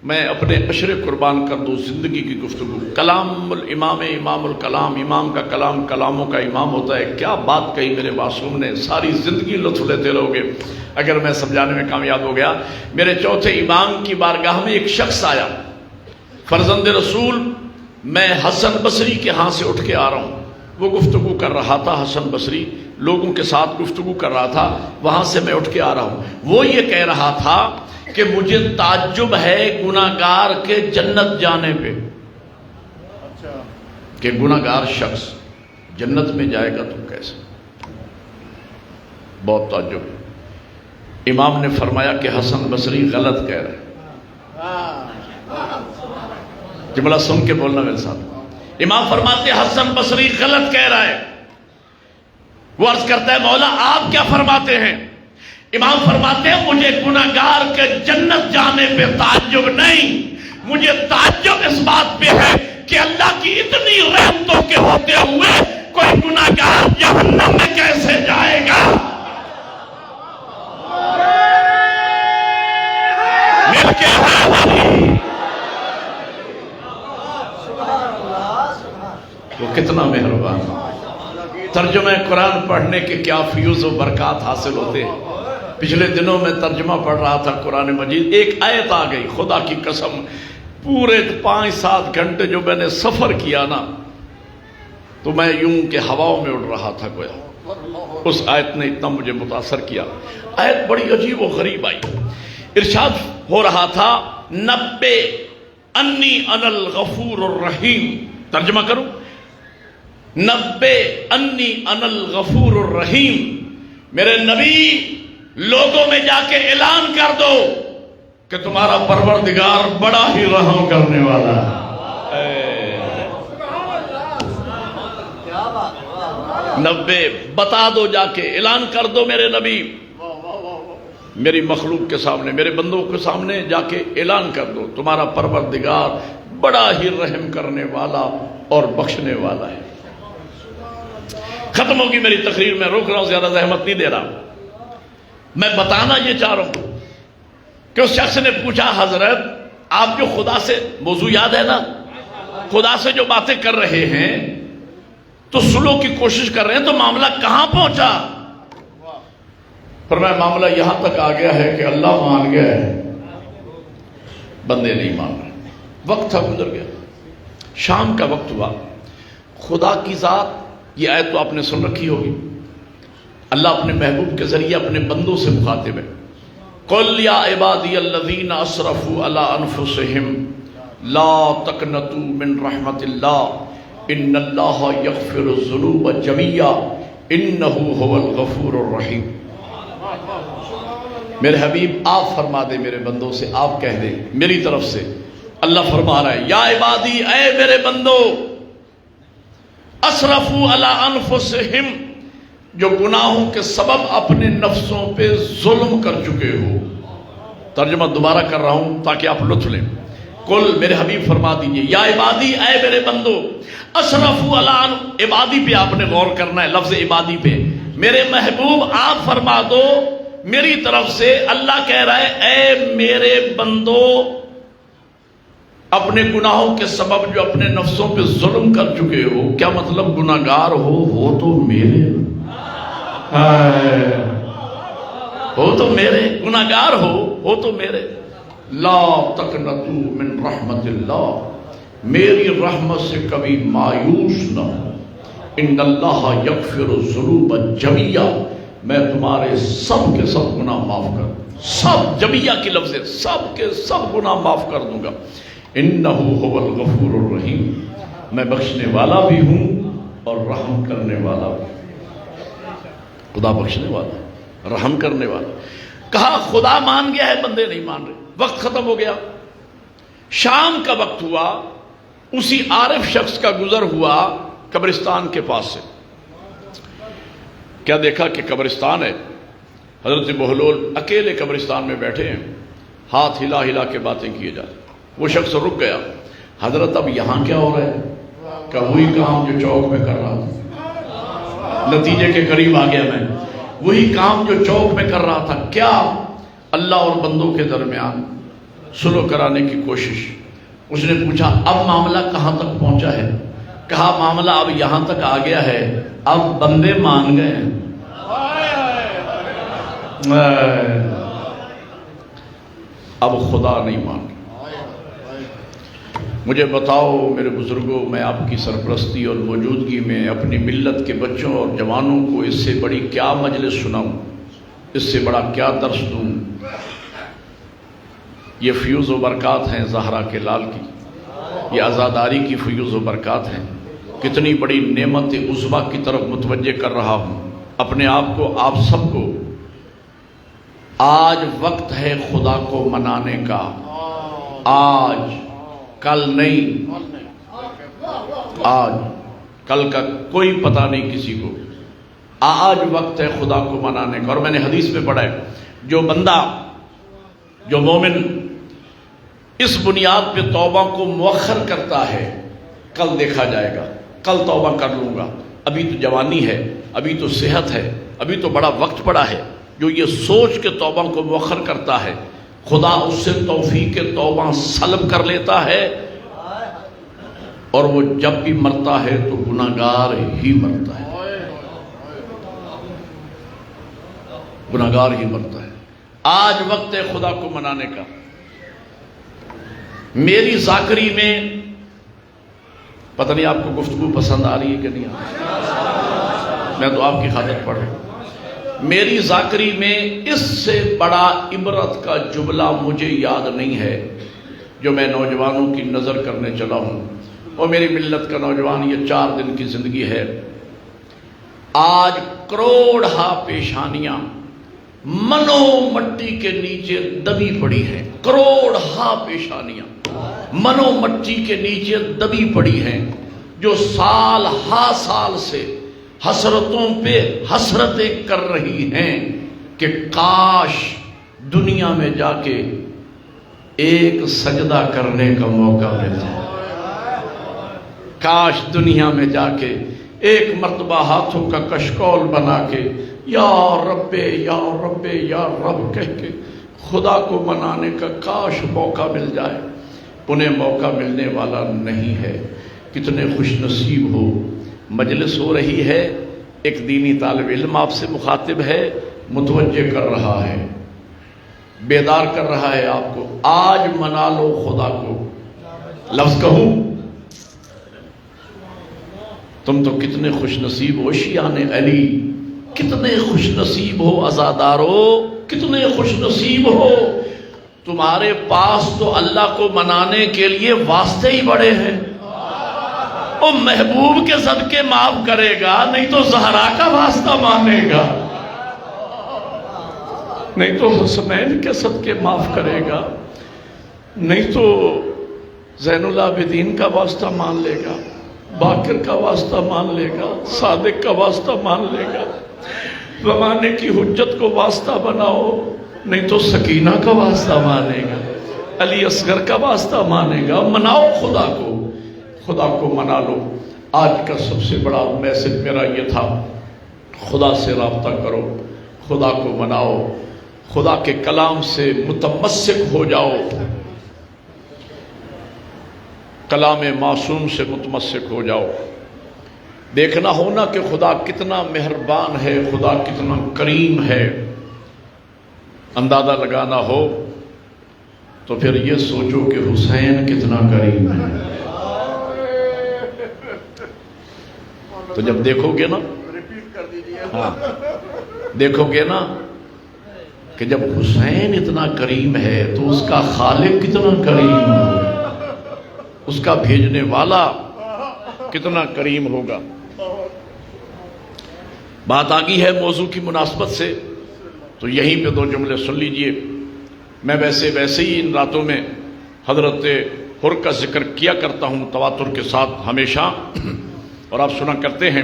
میں اپنے عشرے قربان کر دوں زندگی کی گفتگو۔ کلام الامام، امام الکلام، امام کا کلام کلاموں کا امام ہوتا ہے۔ کیا بات کہی میرے معصوم نے، ساری زندگی لطف لیتے رہو گے اگر میں سمجھانے میں کامیاب ہو گیا۔ میرے چوتھے امام کی بارگاہ میں ایک شخص آیا، فرزند رسول، میں حسن بصری کے ہاں سے اٹھ کے آ رہا ہوں۔ وہ گفتگو کر رہا تھا، حسن بصری لوگوں کے ساتھ گفتگو کر رہا تھا، وہاں سے میں اٹھ کے آ رہا ہوں۔ وہ یہ کہہ رہا تھا کہ مجھے تعجب ہے گناہگار کے جنت جانے پہ، کہ گناہگار شخص جنت میں جائے گا تو کیسے، بہت تعجب ہے۔ امام نے فرمایا کہ حسن بصری غلط کہہ رہے۔ جملہ سن کے بولنا میرے ساتھ۔ امام فرماتے حسن بصری غلط کہہ رہا ہے۔ وہ عرض کرتا ہے مولا آپ کیا فرماتے ہیں؟ امام فرماتے ہیں مجھے گناہگار کے جنت جانے پہ تعجب نہیں، مجھے تعجب اس بات پہ ہے کہ اللہ کی اتنی رحمتوں کے ہوتے ہوئے کوئی گناہگار جہنم میں کیسے جائے گا؟ مل کے وہ کتنا مہربان۔ ترجمہ قرآن پڑھنے کے کیا فیوز و برکات حاصل ہوتے ہیں۔ پچھلے دنوں میں ترجمہ پڑھ رہا تھا قرآن مجید، ایک آیت آ گئی، خدا کی قسم پورے 5-7 گھنٹے جو میں نے سفر کیا نا، تو میں یوں کہ ہواؤں میں اڑ رہا تھا گویا۔ اس آیت نے اتنا مجھے متاثر کیا۔ آیت بڑی عجیب و غریب آئی۔ ارشاد ہو رہا تھا نبے انی انا الغفور الرحیم، ترجمہ کروں، نبے انی انا الغفور الرحیم، میرے نبی لوگوں میں جا کے اعلان کر دو کہ تمہارا پروردگار بڑا ہی رحم کرنے والا ہے۔ نبے بتا دو، جا کے اعلان کر دو میرے نبی، میری مخلوق کے سامنے، میرے بندوں کے سامنے جا کے اعلان کر دو تمہارا پروردگار بڑا ہی رحم کرنے والا اور بخشنے والا ہے۔ ختم ہوگی میری تقریر، میں روک رہا ہوں، زیادہ زحمت نہیں دے رہا۔ میں بتانا یہ چاہ رہا ہوں کہ اس شخص نے پوچھا حضرت آپ جو خدا سے، موضوع یاد ہے نا، خدا سے جو باتیں کر رہے ہیں تو سلو کی کوشش کر رہے ہیں، تو معاملہ کہاں پہنچا؟ فرمایا معاملہ یہاں تک آ گیا ہے کہ اللہ مان گیا ہے، بندے نہیں مان رہے۔ وقت تھا، گزر گیا، شام کا وقت ہوا، خدا کی ذات، یہ آیت تو آپ نے سن رکھی ہوگی، اللہ اپنے محبوب کے ذریعے اپنے بندوں سے مخاطب ہے۔ قُلْ يَا عِبَادِيَ الَّذِينَ أَسْرَفُوا عَلَىٰ أَنفُسِهِمْ لَا تَقْنَطُوا مِنْ رَحْمَةِ اللَّهِ إِنَّ اللَّهَ يَغْفِرُ الذُّنُوبَ جَمِيعًا إِنَّهُ هُوَ الْغَفُورُ الرَّحِيمُ۔ میرے حبیب آپ فرما دے میرے بندوں سے، آپ کہہ دیں میری طرف سے اللہ فرما رہا ہے یا عبادی، اے میرے بندو، اسرفوا علی انفسہم، جو گناہوں کے سبب اپنے نفسوں پہ ظلم کر چکے ہو۔ ترجمہ دوبارہ کر رہا ہوں تاکہ آپ لطف لیں۔ کل میرے حبیب فرما دیجئے یا عبادی، اے میرے بندو، اسرفوا علی، عبادی پہ آپ نے غور کرنا ہے، لفظ عبادی پہ۔ میرے محبوب آپ فرما دو میری طرف سے، اللہ کہہ رہا ہے اے میرے بندو، اپنے گناہوں کے سبب جو اپنے نفسوں پہ ظلم کر چکے ہو۔ کیا مطلب؟ گناہگار ہو تو میرے، ہو تو میرے، گناہگار ہو تو میرے۔ لا تقنطوا من رحمت اللہ، میری رحمت سے کبھی مایوس نہ ہو۔ ان اللہ یغفر الذنوب جميعا، میں تمہارے سب کے سب گناہ معاف کر دوں، سب، جميعا کی لفظ ہے، سب کے سب گناہ معاف کر دوں گا۔ انہ هو الغفور الرحیم، میں بخشنے والا بھی ہوں اور رحم کرنے والا بھی ہوں۔ خدا بخشنے والا، رحم کرنے والا۔ کہا خدا مان گیا ہے، بندے نہیں مان رہے۔ وقت ختم ہو گیا، شام کا وقت ہوا، اسی عارف شخص کا گزر ہوا قبرستان کے پاس سے۔ کیا دیکھا کہ قبرستان ہے، حضرت بہلول اکیلے قبرستان میں بیٹھے ہیں، ہاتھ ہلا ہلا کے باتیں کیے جا رہے۔ وہ شخص رک گیا، حضرت اب یہاں کیا ہو رہا ہے؟ کہ وہی کام جو چوک میں کر رہا تھا، نتیجے کے قریب آ گیا میں، وہی کام جو چوک میں کر رہا تھا۔ کیا؟ اللہ اور بندوں کے درمیان صلح کرانے کی کوشش۔ اس نے پوچھا اب معاملہ کہاں تک پہنچا ہے؟ کہا معاملہ اب یہاں تک آ گیا ہے، اب بندے مان گئے ہیں۔ اب خدا نہیں مان۔ مجھے بتاؤ میرے بزرگوں، میں آپ کی سرپرستی اور موجودگی میں اپنی ملت کے بچوں اور جوانوں کو اس سے بڑی کیا مجلس سناؤں، اس سے بڑا کیا درس دوں؟ یہ فیوز و برکات ہیں زہرا کے لال کی، یہ عزاداری کی فیوز و برکات ہیں۔ کتنی بڑی نعمت عظمیٰ کی طرف متوجہ کر رہا ہوں اپنے آپ کو، آپ سب کو۔ آج وقت ہے خدا کو منانے کا، آج، کل نہیں، آج، کل کا کوئی پتہ نہیں کسی کو۔ آج وقت ہے خدا کو منانے کا۔ اور میں نے حدیث میں پڑھا ہے، جو بندہ، جو مومن اس بنیاد پہ توبہ کو مؤخر کرتا ہے، کل دیکھا جائے گا، کل توبہ کر لوں گا، ابھی تو جوانی ہے، ابھی تو صحت ہے، ابھی تو بڑا وقت پڑا ہے، جو یہ سوچ کے توبہ کو مؤخر کرتا ہے، خدا اس سے توفیق توبہ سلب کر لیتا ہے، اور وہ جب بھی مرتا ہے تو گناہگار ہی مرتا ہے، گناہگار ہی مرتا ہے۔ آج وقت ہے خدا کو منانے کا۔ میری ذاکری میں، پتہ نہیں آپ کو گفتگو پسند آ رہی ہے کہ نہیں آ رہی، میں تو آپ کی خاطر پڑھ رہا ہوں۔ میری ذاکری میں اس سے بڑا عبرت کا جملہ مجھے یاد نہیں ہے جو میں نوجوانوں کی نظر کرنے چلا ہوں، اور میری ملت کا نوجوان، یہ 4 دن کی زندگی ہے۔ آج کروڑہا پیشانیاں منو مٹی کے نیچے دبی پڑی ہیں، کروڑہا پیشانیاں منو مٹی کے نیچے دبی پڑی ہیں، جو سال ہا سال سے حسرتوں پہ حسرتیں کر رہی ہیں کہ کاش دنیا میں جا کے ایک سجدہ کرنے کا موقع ملتا، کاش دنیا میں جا کے ایک مرتبہ ہاتھوں کا کشکول بنا کے یا رب یا رب یا رب کہہ کے خدا کو منانے کا کاش موقع مل جائے۔ انہیں موقع ملنے والا نہیں ہے۔ کتنے خوش نصیب ہو۔ مجلس ہو رہی ہے، ایک دینی طالب علم آپ سے مخاطب ہے، متوجہ کر رہا ہے، بیدار کر رہا ہے آپ کو۔ آج منا لو خدا کو۔ لفظ کہوں، تم تو کتنے خوش نصیب ہو شیعان علی، کتنے خوش نصیب ہو عزادارو، کتنے خوش نصیب ہو۔ تمہارے پاس تو اللہ کو منانے کے لیے واسطے ہی بڑے ہیں۔ او محبوب کے صدقے معاف کرے گا، نہیں تو زہرا کا واسطہ مانے گا، نہیں تو حسنین کے صدقے معاف کرے گا، نہیں تو زین العابدین کا واسطہ مان لے گا، باقر کا واسطہ مان لے گا، صادق کا واسطہ مان لے گا، زمانے کی حجت کو واسطہ بناؤ، نہیں تو سکینہ کا واسطہ مانے گا، علی اصغر کا واسطہ مانے گا۔ مناؤ خدا کو، خدا کو منا لو۔ آج کا سب سے بڑا میسج میرا یہ تھا، خدا سے رابطہ کرو، خدا کو مناؤ، خدا کے کلام سے متمسک ہو جاؤ، کلام معصوم سے متمسک ہو جاؤ۔ دیکھنا ہونا کہ خدا کتنا مہربان ہے، خدا کتنا کریم ہے، اندازہ لگانا ہو تو پھر یہ سوچو کہ حسین کتنا کریم ہے۔ تو جب دیکھو گے نا، ہاں دیکھو گے نا کہ جب حسین اتنا کریم ہے تو اس کا خالق کتنا کریم ہوگا، اس کا بھیجنے والا کتنا کریم ہوگا۔ بات آگئی ہے موضوع کی مناسبت سے، تو یہیں پہ دو جملے سن لیجئے۔ میں ویسے ہی ان راتوں میں حضرت حر کا ذکر کیا کرتا ہوں تواتر کے ساتھ ہمیشہ، اور آپ سنا کرتے ہیں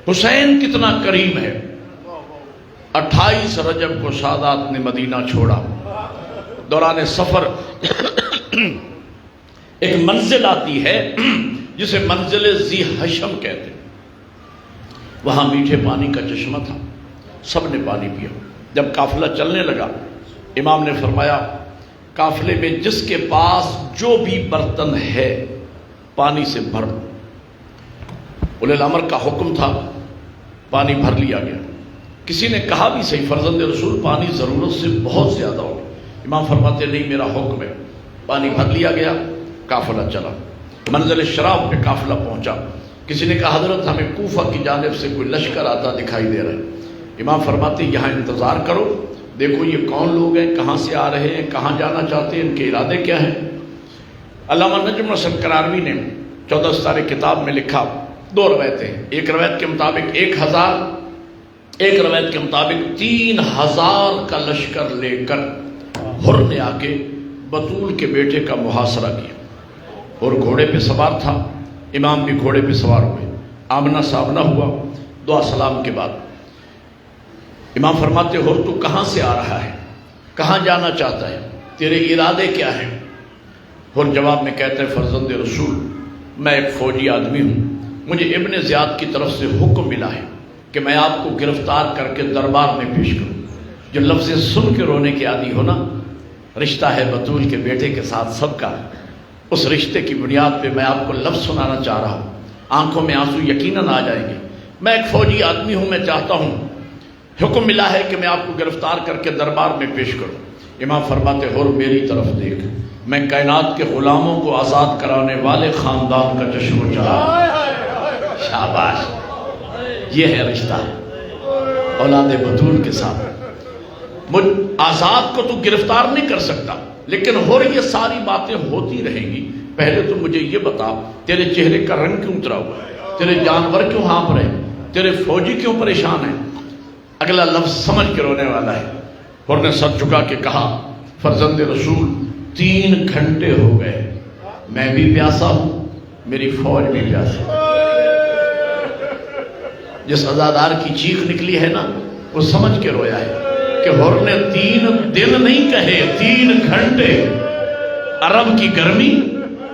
حسین کتنا کریم ہے۔ 28 رجب کو سادات نے مدینہ چھوڑا، دوران سفر ایک منزل آتی ہے جسے منزل ذی حشم کہتے ہیں، وہاں میٹھے پانی کا چشمہ تھا، سب نے پانی پیا۔ جب قافلہ چلنے لگا، امام نے فرمایا قافلے میں جس کے پاس جو بھی برتن ہے پانی سے بھر۔ اولی الامر کا حکم تھا، پانی بھر لیا گیا۔ کسی نے کہا بھی صحیح، فرزند رسول پانی ضرورت سے بہت زیادہ ہو گیا۔ امام فرماتے نہیں، میرا حکم ہے۔ پانی بھر لیا گیا، قافلہ چلا، منزل شراب پہ قافلہ پہنچا۔ کسی نے کہا حضرت ہمیں کوفہ کی جانب سے کوئی لشکر آتا دکھائی دے رہا ہے۔ امام فرماتے یہاں انتظار کرو، دیکھو یہ کون لوگ ہیں، کہاں سے آ رہے ہیں، کہاں جانا چاہتے ہیں، ان کے ارادے کیا ہیں۔ علامہ نجم حسن قرآنوی نے 14 ستارے کتاب میں لکھا، 2 روایتیں ہیں، ایک روایت کے مطابق 1000، ایک روایت کے مطابق 3000 کا لشکر لے کر حر نے آ کے بطول کے بیٹے کا محاصرہ کیا، اور گھوڑے پہ سوار تھا، امام بھی گھوڑے پہ سوار ہوئے، آمنا سامنا ہوا۔ دعا سلام کے بعد امام فرماتے حر تو کہاں سے آ رہا ہے، کہاں جانا چاہتا ہے، تیرے ارادے کیا ہیں؟ حر جواب میں کہتے ہیں فرزند رسول میں ایک فوجی آدمی ہوں، مجھے ابن زیاد کی طرف سے حکم ملا ہے کہ میں آپ کو گرفتار کر کے دربار میں پیش کروں۔ جو لفظ سن کے رونے کے عادی ہونا، رشتہ ہے بطول کے بیٹے کے ساتھ سب کا، اس رشتے کی بنیاد پہ میں آپ کو لفظ سنانا چاہ رہا ہوں، آنکھوں میں آنسو یقیناً آ جائیں گے۔ میں ایک فوجی آدمی ہوں، میں چاہتا ہوں، حکم ملا ہے کہ میں آپ کو گرفتار کر کے دربار میں پیش کروں۔ امام فرماتے حر میری طرف دیکھ، میں کائنات کے غلاموں کو آزاد کرانے والے خاندان کا چشم چلا۔ شاباش، یہ ہے رشتہ اولاد بطول کے ساتھ۔ آزاد کو تو گرفتار نہیں کر سکتا، لیکن حر یہ ساری باتیں ہوتی رہیں گی، پہلے تو مجھے یہ بتا تیرے چہرے کا رنگ کیوں اترا ہوا ہے، تیرے جانور کیوں ہانپ رہے ہیں، تیرے فوجی کیوں پریشان ہیں۔ اگلا لفظ سمجھ کے رونے والا ہے۔ حر نے سر جھکا کے کہا فرزند رسول 3 گھنٹے ہو گئے، میں بھی پیاسا ہوں، میری فوج بھی پیاسا ہے۔ جس عزادار کی چیخ نکلی ہے نا، وہ سمجھ کے رویا ہے کہ حر نے 3 دن نہیں کہے، 3 گھنٹے۔ عرب کی گرمی،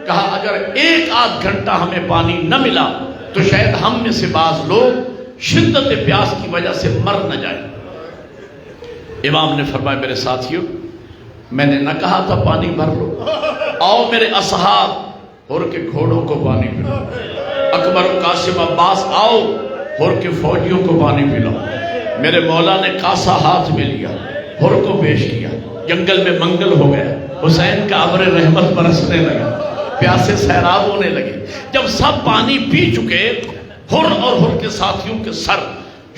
کہا اگر 1 گھنٹہ ہمیں پانی نہ ملا تو شاید ہم میں سے بعض لوگ شدت پیاس کی وجہ سے مر نہ جائیں۔ امام نے فرمایا میرے ساتھیوں، میں نے نہ کہا تھا پانی بھر لو، آؤ میرے اصحاب، حر کے گھوڑوں کو پانی پلاؤ، اکبر قاسم عباس آؤ، حر کے فوجیوں کو پانی پلاؤ۔ میرے مولا نے کاسا ہاتھ میں لیا، حر کو پیش کیا، جنگل میں منگل ہو گیا، حسین کا ابر رحمت برسنے لگا، پیاسے سیراب ہونے لگے۔ جب سب پانی پی چکے، حر اور حر کے ساتھیوں کے سر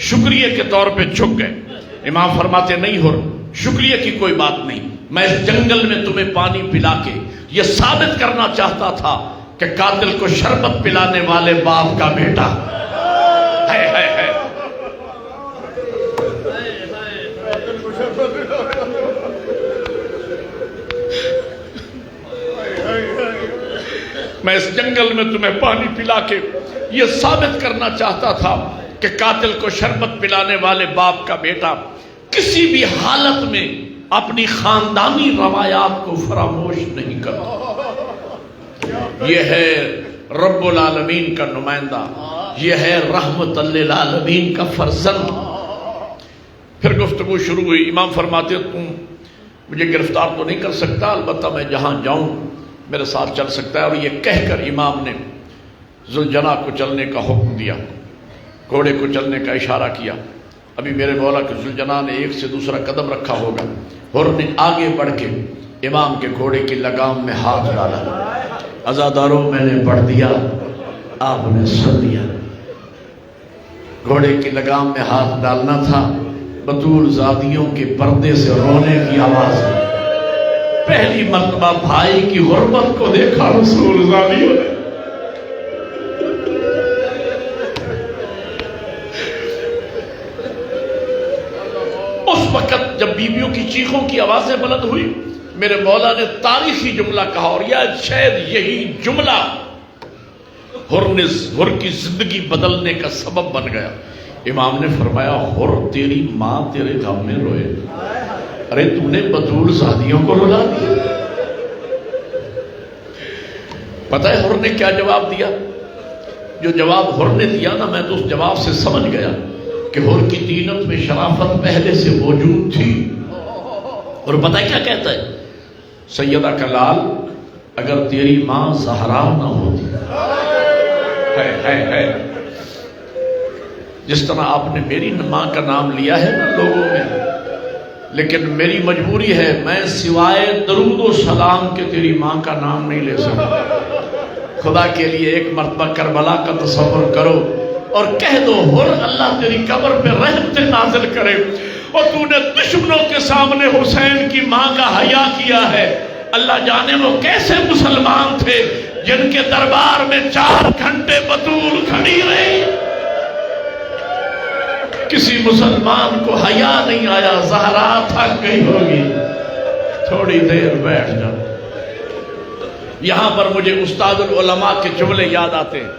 شکریہ کے طور پہ جھک گئے۔ امام فرماتے نہیں حر، شکریہ کی کوئی بات نہیں، میں اس جنگل میں تمہیں پانی پلا کے یہ ثابت کرنا چاہتا تھا کہ قاتل کو شربت پلانے والے باپ کا بیٹا ہے۔ میں اس جنگل میں تمہیں پانی پلا کے یہ ثابت کرنا چاہتا تھا کہ قاتل کو شربت پلانے والے باپ کا بیٹا کسی بھی حالت میں اپنی خاندانی روایات کو فراموش نہیں کرتا۔ یہ ہے رب العالمین کا نمائندہ، یہ ہے رحمت للعالمین کا فرزند۔ پھر گفتگو شروع ہوئی۔ امام فرماتے تم مجھے گرفتار تو نہیں کر سکتا، البتہ میں جہاں جاؤں میرے ساتھ چل سکتا ہے۔ اور یہ کہہ کر امام نے ذوالجناح کو چلنے کا حکم دیا، گھوڑے کو چلنے کا اشارہ کیا۔ ابھی میرے مولا کے ذوالجناح نے ایک سے دوسرا قدم رکھا ہوگا، اور نے آگے بڑھ کے امام کے گھوڑے کی لگام میں ہاتھ ڈالا۔ عزاداروں میں نے پڑھ دیا، آپ نے سن لیا۔ گھوڑے کی لگام میں ہاتھ ڈالنا تھا، بطول زادیوں کے پردے سے رونے کی آواز۔ پہلی مرتبہ بھائی کی غربت کو دیکھا رسول زادیوں نے۔ اس وقت جب بیویوں کی چیخوں کی آوازیں بلند ہوئی، میرے مولا نے تاریخی جملہ کہا، اور شاید یہی جملہ ہر کی زندگی بدلنے کا سبب بن گیا۔ امام نے فرمایا، ہر تیری ماں تیرے غم میں روئے، ارے تم نے بطول زادیوں کو رلا دیا۔ پتہ ہے ہر نے کیا جواب دیا؟ جو جواب ہر نے دیا نا، میں تو اس جواب سے سمجھ گیا کہ ہر کی دینت میں شرافت پہلے سے موجود تھی۔ اور پتہ ہے کیا کہتا ہے؟ سیدہ کا لال، اگر تیری ماں زہرا نہ ہوتی، ہے جس طرح آپ نے میری ماں کا نام لیا ہے نا لوگوں میں، لیکن میری مجبوری ہے، میں سوائے درود و سلام کے تیری ماں کا نام نہیں لے سکتا۔ خدا کے لیے ایک مرتبہ کربلا کا تصور کرو اور کہہ دو، ہر اللہ تیری قبر پہ رحمت نازل کرے، اور تو نے دشمنوں کے سامنے حسین کی ماں کا حیا کیا ہے۔ اللہ جانے وہ کیسے مسلمان تھے جن کے دربار میں 4 گھنٹے بطول کھڑی رہی، کسی مسلمان کو حیا نہیں آیا۔ زہرا تھک گئی ہوگی، تھوڑی دیر بیٹھ جا۔ یہاں پر مجھے استاد العلماء کے جملے یاد آتے ہیں۔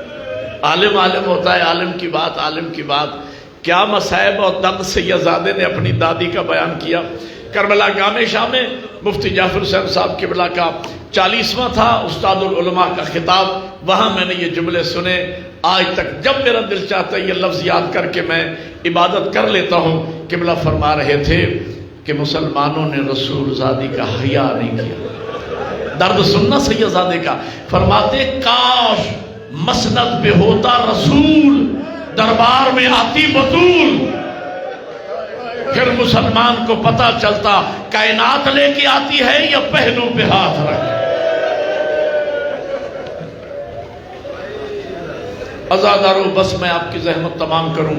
عالم عالم ہوتا ہے، عالم کی بات عالم کی بات۔ کیا مصائب اور درد سیدزادے نے اپنی دادی کا بیان کیا۔ کربلا گام شاہ میں مفتی جعفر حسین صاحب قبلہ کا 40واں تھا استاد العلماء کا خطاب، وہاں میں نے یہ جملے سنے۔ آج تک جب میرا دل چاہتا ہے یہ لفظ یاد کر کے میں عبادت کر لیتا ہوں۔ قبلہ فرما رہے تھے کہ مسلمانوں نے رسول زادی کا حیا نہیں کیا۔ درد سننا سیدزادے کا، فرماتے کاش مسند پہ ہوتا رسول، دربار میں آتی بطول، پھر مسلمان کو پتا چلتا کائنات لے کے آتی ہے یا پہلو پہ ہاتھ رکھ۔ عزادارو، بس میں آپ کی زحمت تمام کروں۔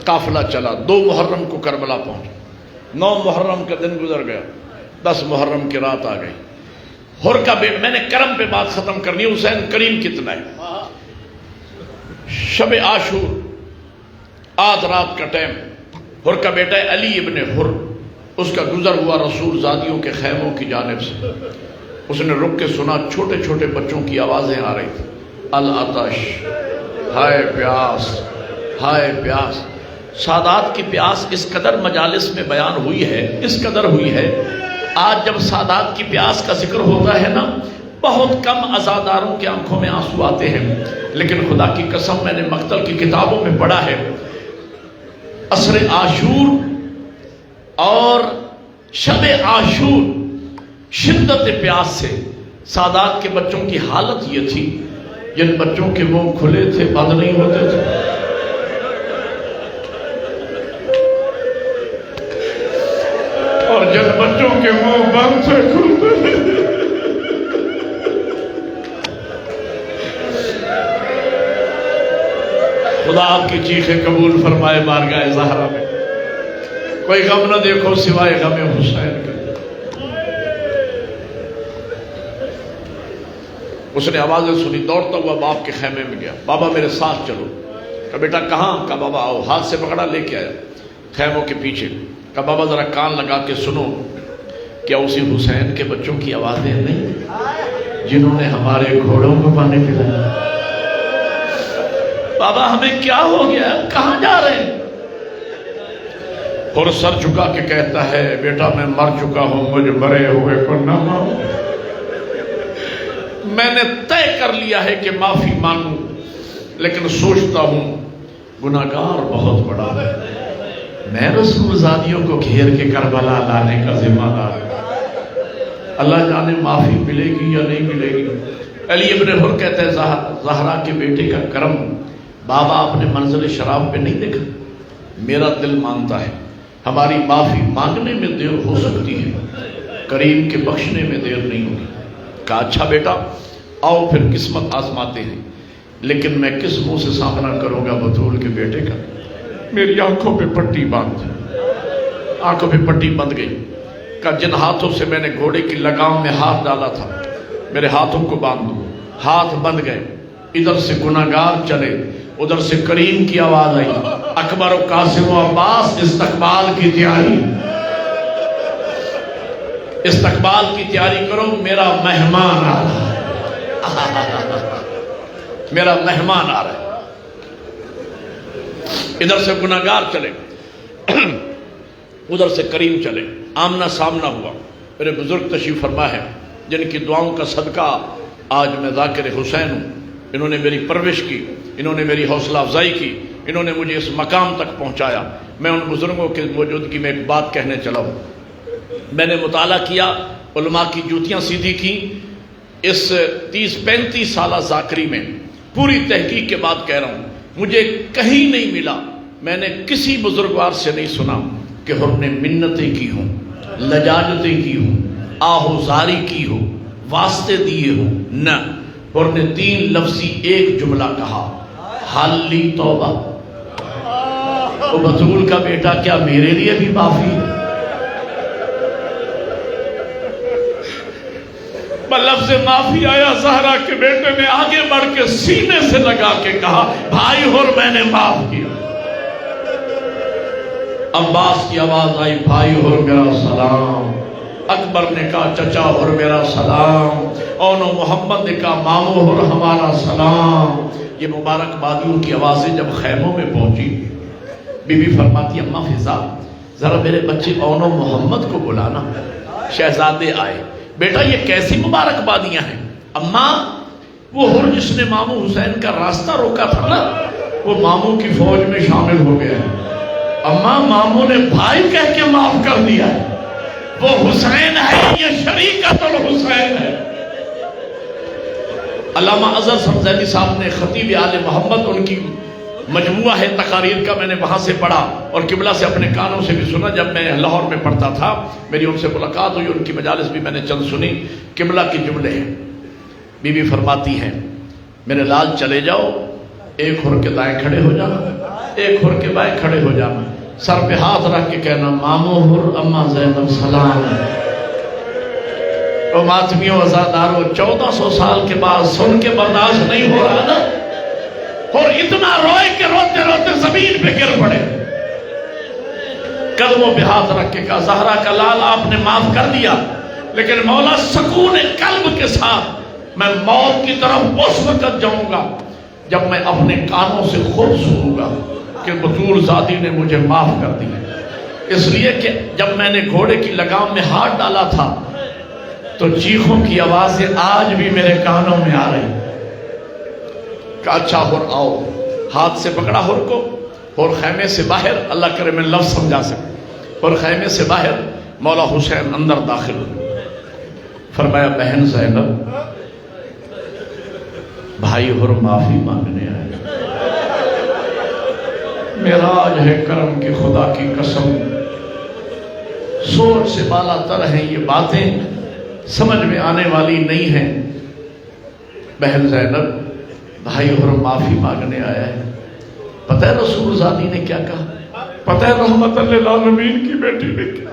قافلہ چلا، 2 محرم کو کربلا پہنچ، 9 محرم کا دن گزر گیا، 10 محرم کی رات آ گئی۔ ہر کا میں نے کرم پہ بات ختم کرنی ہے، حسین کریم کتنا ہے۔ شب عاشور، آدھ رات کا ٹائم، ہر کا بیٹا ہے علی ابن ہر، اس کا گزر ہوا رسول زادیوں کے خیموں کی جانب سے۔ اس نے رک کے سنا، چھوٹے چھوٹے بچوں کی آوازیں آ رہی تھی، العطش، ہائے پیاس، ہائے پیاس۔ سادات کی پیاس اس قدر مجالس میں بیان ہوئی ہے، اس قدر ہوئی ہے، آج جب سادات کی پیاس کا ذکر ہوتا ہے نا، بہت کم عزاداروں کے آنکھوں میں آنسو آتے ہیں، لیکن خدا کی قسم میں نے مقتل کی کتابوں میں پڑھا ہے، عصر عاشور اور شب عاشور شدت پیاس سے سادات کے بچوں کی حالت یہ تھی، جن بچوں کے منہ کھلے تھے بند نہیں ہوتے تھے، اور جن بچوں کے منہ بند سے کھلتے تھے۔ خدا آپ کی چیخیں قبول فرمائے بارگاہ زہرا میں۔ کوئی غم نہ دیکھو سوائے غم حسین کا۔ اس نے آوازیں سنی، دوڑتا ہوا باپ کے خیمے میں گیا، بابا میرے ساتھ چلو۔ کہا بیٹا کہاں؟ کہا بابا آؤ۔ ہاتھ سے پکڑا، لے کے آیا خیموں کے پیچھے۔ کہا بابا ذرا کان لگا کے سنو، کیا اسی حسین کے بچوں کی آوازیں نہیں جنہوں نے ہمارے گھوڑوں کو پانی پلایا؟ بابا ہمیں کیا ہو گیا، کہاں جا رہے ہیں؟ اور سر جھکا کے کہتا ہے بیٹا میں مر چکا ہوں، مجھے مرے ہوئے کو نہ مارو۔ میں نے طے کر لیا ہے کہ معافی مانگوں، لیکن سوچتا ہوں گناہگار بہت بڑا ہے، میں رسول زادیوں کو گھیر کے کربلا لانے کا ذمہ دار ہوں۔ اللہ جانے معافی ملے گی یا نہیں ملے گی۔ علی ابن حر کہتے ہیں زہرا کے بیٹے کا کرم بابا اپنے منزل شراب پہ نہیں دیکھا، میرا دل مانتا ہے ہماری معافی مانگنے میں دیر ہو سکتی ہے، کریم کے بخشنے میں دیر نہیں ہوگی۔ کہا اچھا بیٹا آؤ پھر قسمت آزماتے ہیں، لیکن میں کس منہ سے سامنا کروں گا بطول کے بیٹے کا؟ میری آنکھوں پہ پٹی باندھ، آنکھوں پہ پٹی بندھ گئی۔ کہ جن ہاتھوں سے میں نے گھوڑے کی لگام میں ہاتھ ڈالا تھا میرے ہاتھوں کو باندھ دو۔ ہاتھ بندھ گئے، ادھر سے گناہگار چلے، ادھر سے کریم کی آواز آئی، اکبر و قاسم و عباس استقبال کی تیاری، استقبال کی تیاری کرو، میرا مہمان آ رہا ہے، میرا مہمان آ رہا ہے۔ ادھر سے گناہگار چلے، ادھر سے کریم چلے، آمنا سامنا ہوا۔ میرے بزرگ تشریف فرما ہے جن کی دعاؤں کا صدقہ آج میں ذاکر حسین ہوں، انہوں نے میری پرورش کی، انہوں نے میری حوصلہ افزائی کی، انہوں نے مجھے اس مقام تک پہنچایا۔ میں ان بزرگوں کے موجودگی میں ایک بات کہنے چلا ہوں۔ میں نے مطالعہ کیا، علماء کی جوتیاں سیدھی کی، اس 30-35 سالہ ذاکری میں پوری تحقیق کے بعد کہہ رہا ہوں، مجھے کہیں نہیں ملا، میں نے کسی بزرگوار سے نہیں سنا کہ ہم نے منتیں کی ہوں، لجاجتیں کی ہوں، آہوزاری کی ہو، واسطے دیے ہوں، نہ، اور نے 3 لفظی ایک جملہ کہا، حالی توبہ۔ وہ بطول کا بیٹا کیا میرے لیے بھی معافی ہے؟ لفظ معافی آیا، زہرا کے بیٹے نے آگے بڑھ کے سینے سے لگا کے کہا بھائی اور میں نے معاف کیا۔ عباس کی آواز آئی بھائی اور میرا سلام، اکبر نے کہا چچا اور میرا سلام، اونو محمد نے کہا مامو اور ہمارا سلام۔ یہ مبارک بادیوں کی آوازیں جب خیموں میں پہنچی، بی بی فرماتی اماں فضا ذرا میرے بچے اونو محمد کو بلانا۔ شہزادے آئے، بیٹا یہ کیسی مبارک بادیاں ہیں؟ اماں وہ ہر جس نے مامو حسین کا راستہ روکا تھا نا، وہ مامو کی فوج میں شامل ہو گیا ہے۔ اماں مامو نے بھائی کہہ کے معاف کر دیا ہے، وہ حسین ہے، یہ شریکت الحسین ہے۔ علامہ اظہر سمزینی صاحب نے خطیب آل محمد، ان کی مجموعہ ہے تقاریر کا، میں نے وہاں سے پڑھا اور قبلہ سے اپنے کانوں سے بھی سنا۔ جب میں لاہور میں پڑھتا تھا میری ان سے ملاقات ہوئی، ان کی مجالس بھی میں نے چند سنی۔ قبلہ کی جملے ہیں، بی بی فرماتی ہیں میرے لال چلے جاؤ، ایک ہر کے دائیں کھڑے ہو جانا، ایک ہر کے بائیں کھڑے ہو جانا، سر پہ ہاتھ رکھ کے کہنا مامو ہر اماں زینب سلام۔ او ماتمیوں عزاداروں، 1400 سال کے بعد سن کے برداشت نہیں ہو رہا نا، اور اتنا روئے کہ روتے روتے زمین پہ گر پڑے، قدموں پہ ہاتھ رکھ کے کہا زہرا کا لال آپ نے معاف کر دیا، لیکن مولا سکون قلب کے ساتھ میں موت کی طرف اس وقت جاؤں گا جب میں اپنے کانوں سے خود سنوں گا کہ بطول زادی نے مجھے معاف کر دیا، اس لیے کہ جب میں نے گھوڑے کی لگام میں ہاتھ ڈالا تھا تو چیخوں کی آوازیں آج بھی میرے کانوں میں آ رہی۔ کہ اچھا ہر آؤ، ہاتھ سے پکڑا ہر کو، اور خیمے سے باہر، اللہ کرے میں لفظ سمجھا سکتا، اور خیمے سے باہر مولا حسین اندر داخل ہوئے۔ فرمایا بہن زینب بھائی ہر معافی مانگنے آئے، معراج ہے کرم کی خدا کی قسم، سوچ سے بالا تر ہیں یہ باتیں، سمجھ میں آنے والی نہیں ہیں۔ بہن زینب بھائی اور معافی مانگنے آیا ہے۔ پتہ ہے رسول زادی نے کیا کہا؟ پتہ ہے رحمت للعالمین کی بیٹی نے کیا؟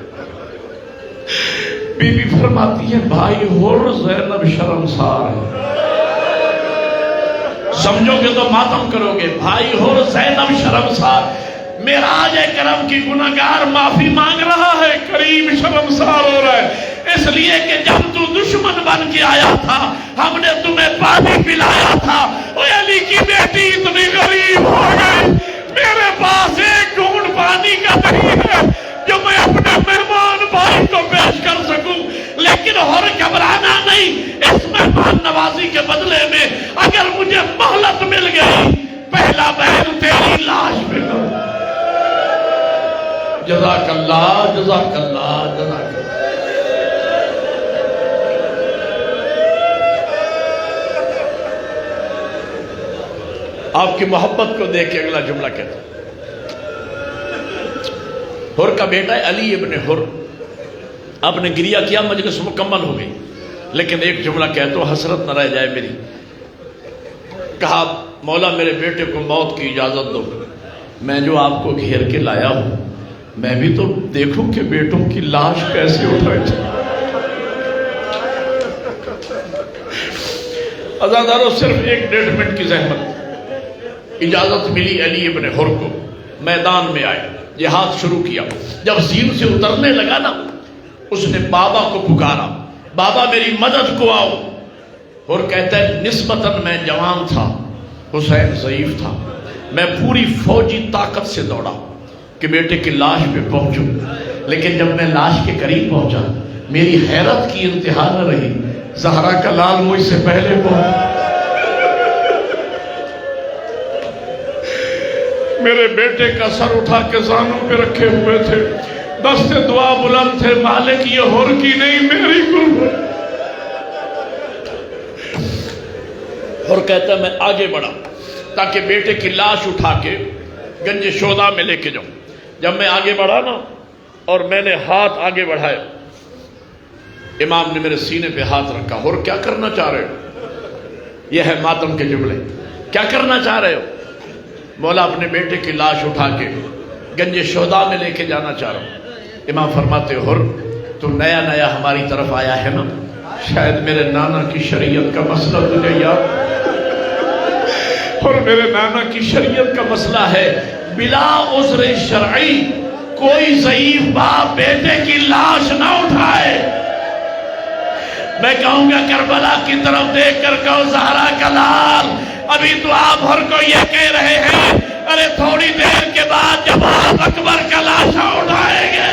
بی بی فرماتی ہے بھائی اور زینب شرمسار ہے، سمجھو گے تو ماتم کرو گے، بھائی اور زینب شرمسار، معراج کرم کی گناہگار معافی مانگ رہا ہے، کریم شرمسار ہو رہا ہے۔ اس لیے کہ جب تو دشمن بن کے آیا تھا ہم نے تمہیں پانی پلایا تھا۔ اوے علی کی بیٹی اتنی غریب ہو گئی، میرے پاس ایک گھونٹ پانی کا نہیں ہے جو میں اپنے مہمان بھائی کو پیش کر سکوں، لیکن اور گھبرانا نہیں، اس مہمان نوازی کے بدلے میں اگر مجھے مہلت مل گئی پہلا بیان تیری لاش پہ کروں۔ جزاک اللہ جزاک اللہ جزاک اللہ۔ آپ کی محبت کو دیکھ کے اگلا جملہ کہتا ہے، حر کا بیٹا ہے علی ابن حر، آپ نے گریہ کیا، مجلس مکمل ہو گئی، لیکن ایک جملہ کہتا ہوں حسرت نہ رہ جائے میری۔ کہا مولا میرے بیٹے کو موت کی اجازت دو، میں جو آپ کو گھیر کے لایا ہوں میں بھی تو دیکھوں کہ بیٹوں کی لاش کیسے اٹھائی جائے۔ عزادارو صرف 1.5 منٹ کی زحمت، اجازت ملی علی ابن حر کو، میدان میں آئے، جہاد شروع کیا۔ جب زین سے اترنے لگا نا اس نے بابا کو پکارا، بابا میری مدد کو آؤ۔ اور کہتا ہے نسبتاً میں جوان تھا، حسین ضعیف تھا، میں پوری فوجی طاقت سے دوڑا کہ بیٹے کی لاش پہ پہنچوں، لیکن جب میں لاش کے قریب پہنچا میری حیرت کی انتہا نہ رہی، زہرا کا لال مجھ سے پہلے پہنچا۔ میرے بیٹے کا سر اٹھا کے زانوں پہ رکھے ہوئے تھے، دست دعا بلند تھے، مالک یہ حر کی نہیں میری قربت۔ اور کہتا ہے میں آگے بڑھا تاکہ بیٹے کی لاش اٹھا کے گنج شہداء میں لے کے جاؤں۔ جب میں آگے بڑھا نا اور میں نے ہاتھ آگے بڑھائے، امام نے میرے سینے پہ ہاتھ رکھا۔ اور کیا کرنا چاہ رہے ہو؟ یہ ہے ماتم کے جملے، کیا کرنا چاہ رہے ہو؟ مولا اپنے بیٹے کی لاش اٹھا کے گنج شہداء میں لے کے جانا چاہ رہا ہوں۔ امام فرماتے حر تو نیا نیا ہماری طرف آیا ہے نا، شاید میرے نانا کی شریعت کا مسئلہ تجھے یاد، اور میرے نانا کی شریعت کا مسئلہ ہے بلا عذر شرعی کوئی ضعیف باپ بیٹے کی لاش نہ اٹھائے۔ میں کہوں گا کربلا کی طرف دیکھ کر کہو زہرا کا لال، ابھی تو آپ ہر کو یہ کہہ رہے ہیں ارے تھوڑی دیر کے بعد جب آپ اکبر کا لاشا اٹھائیں گے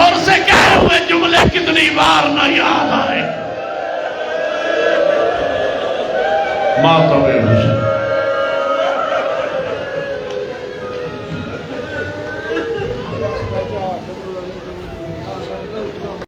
اور سے کہے ہوئے جملے کتنی بار نہ یاد آئے۔ ماتم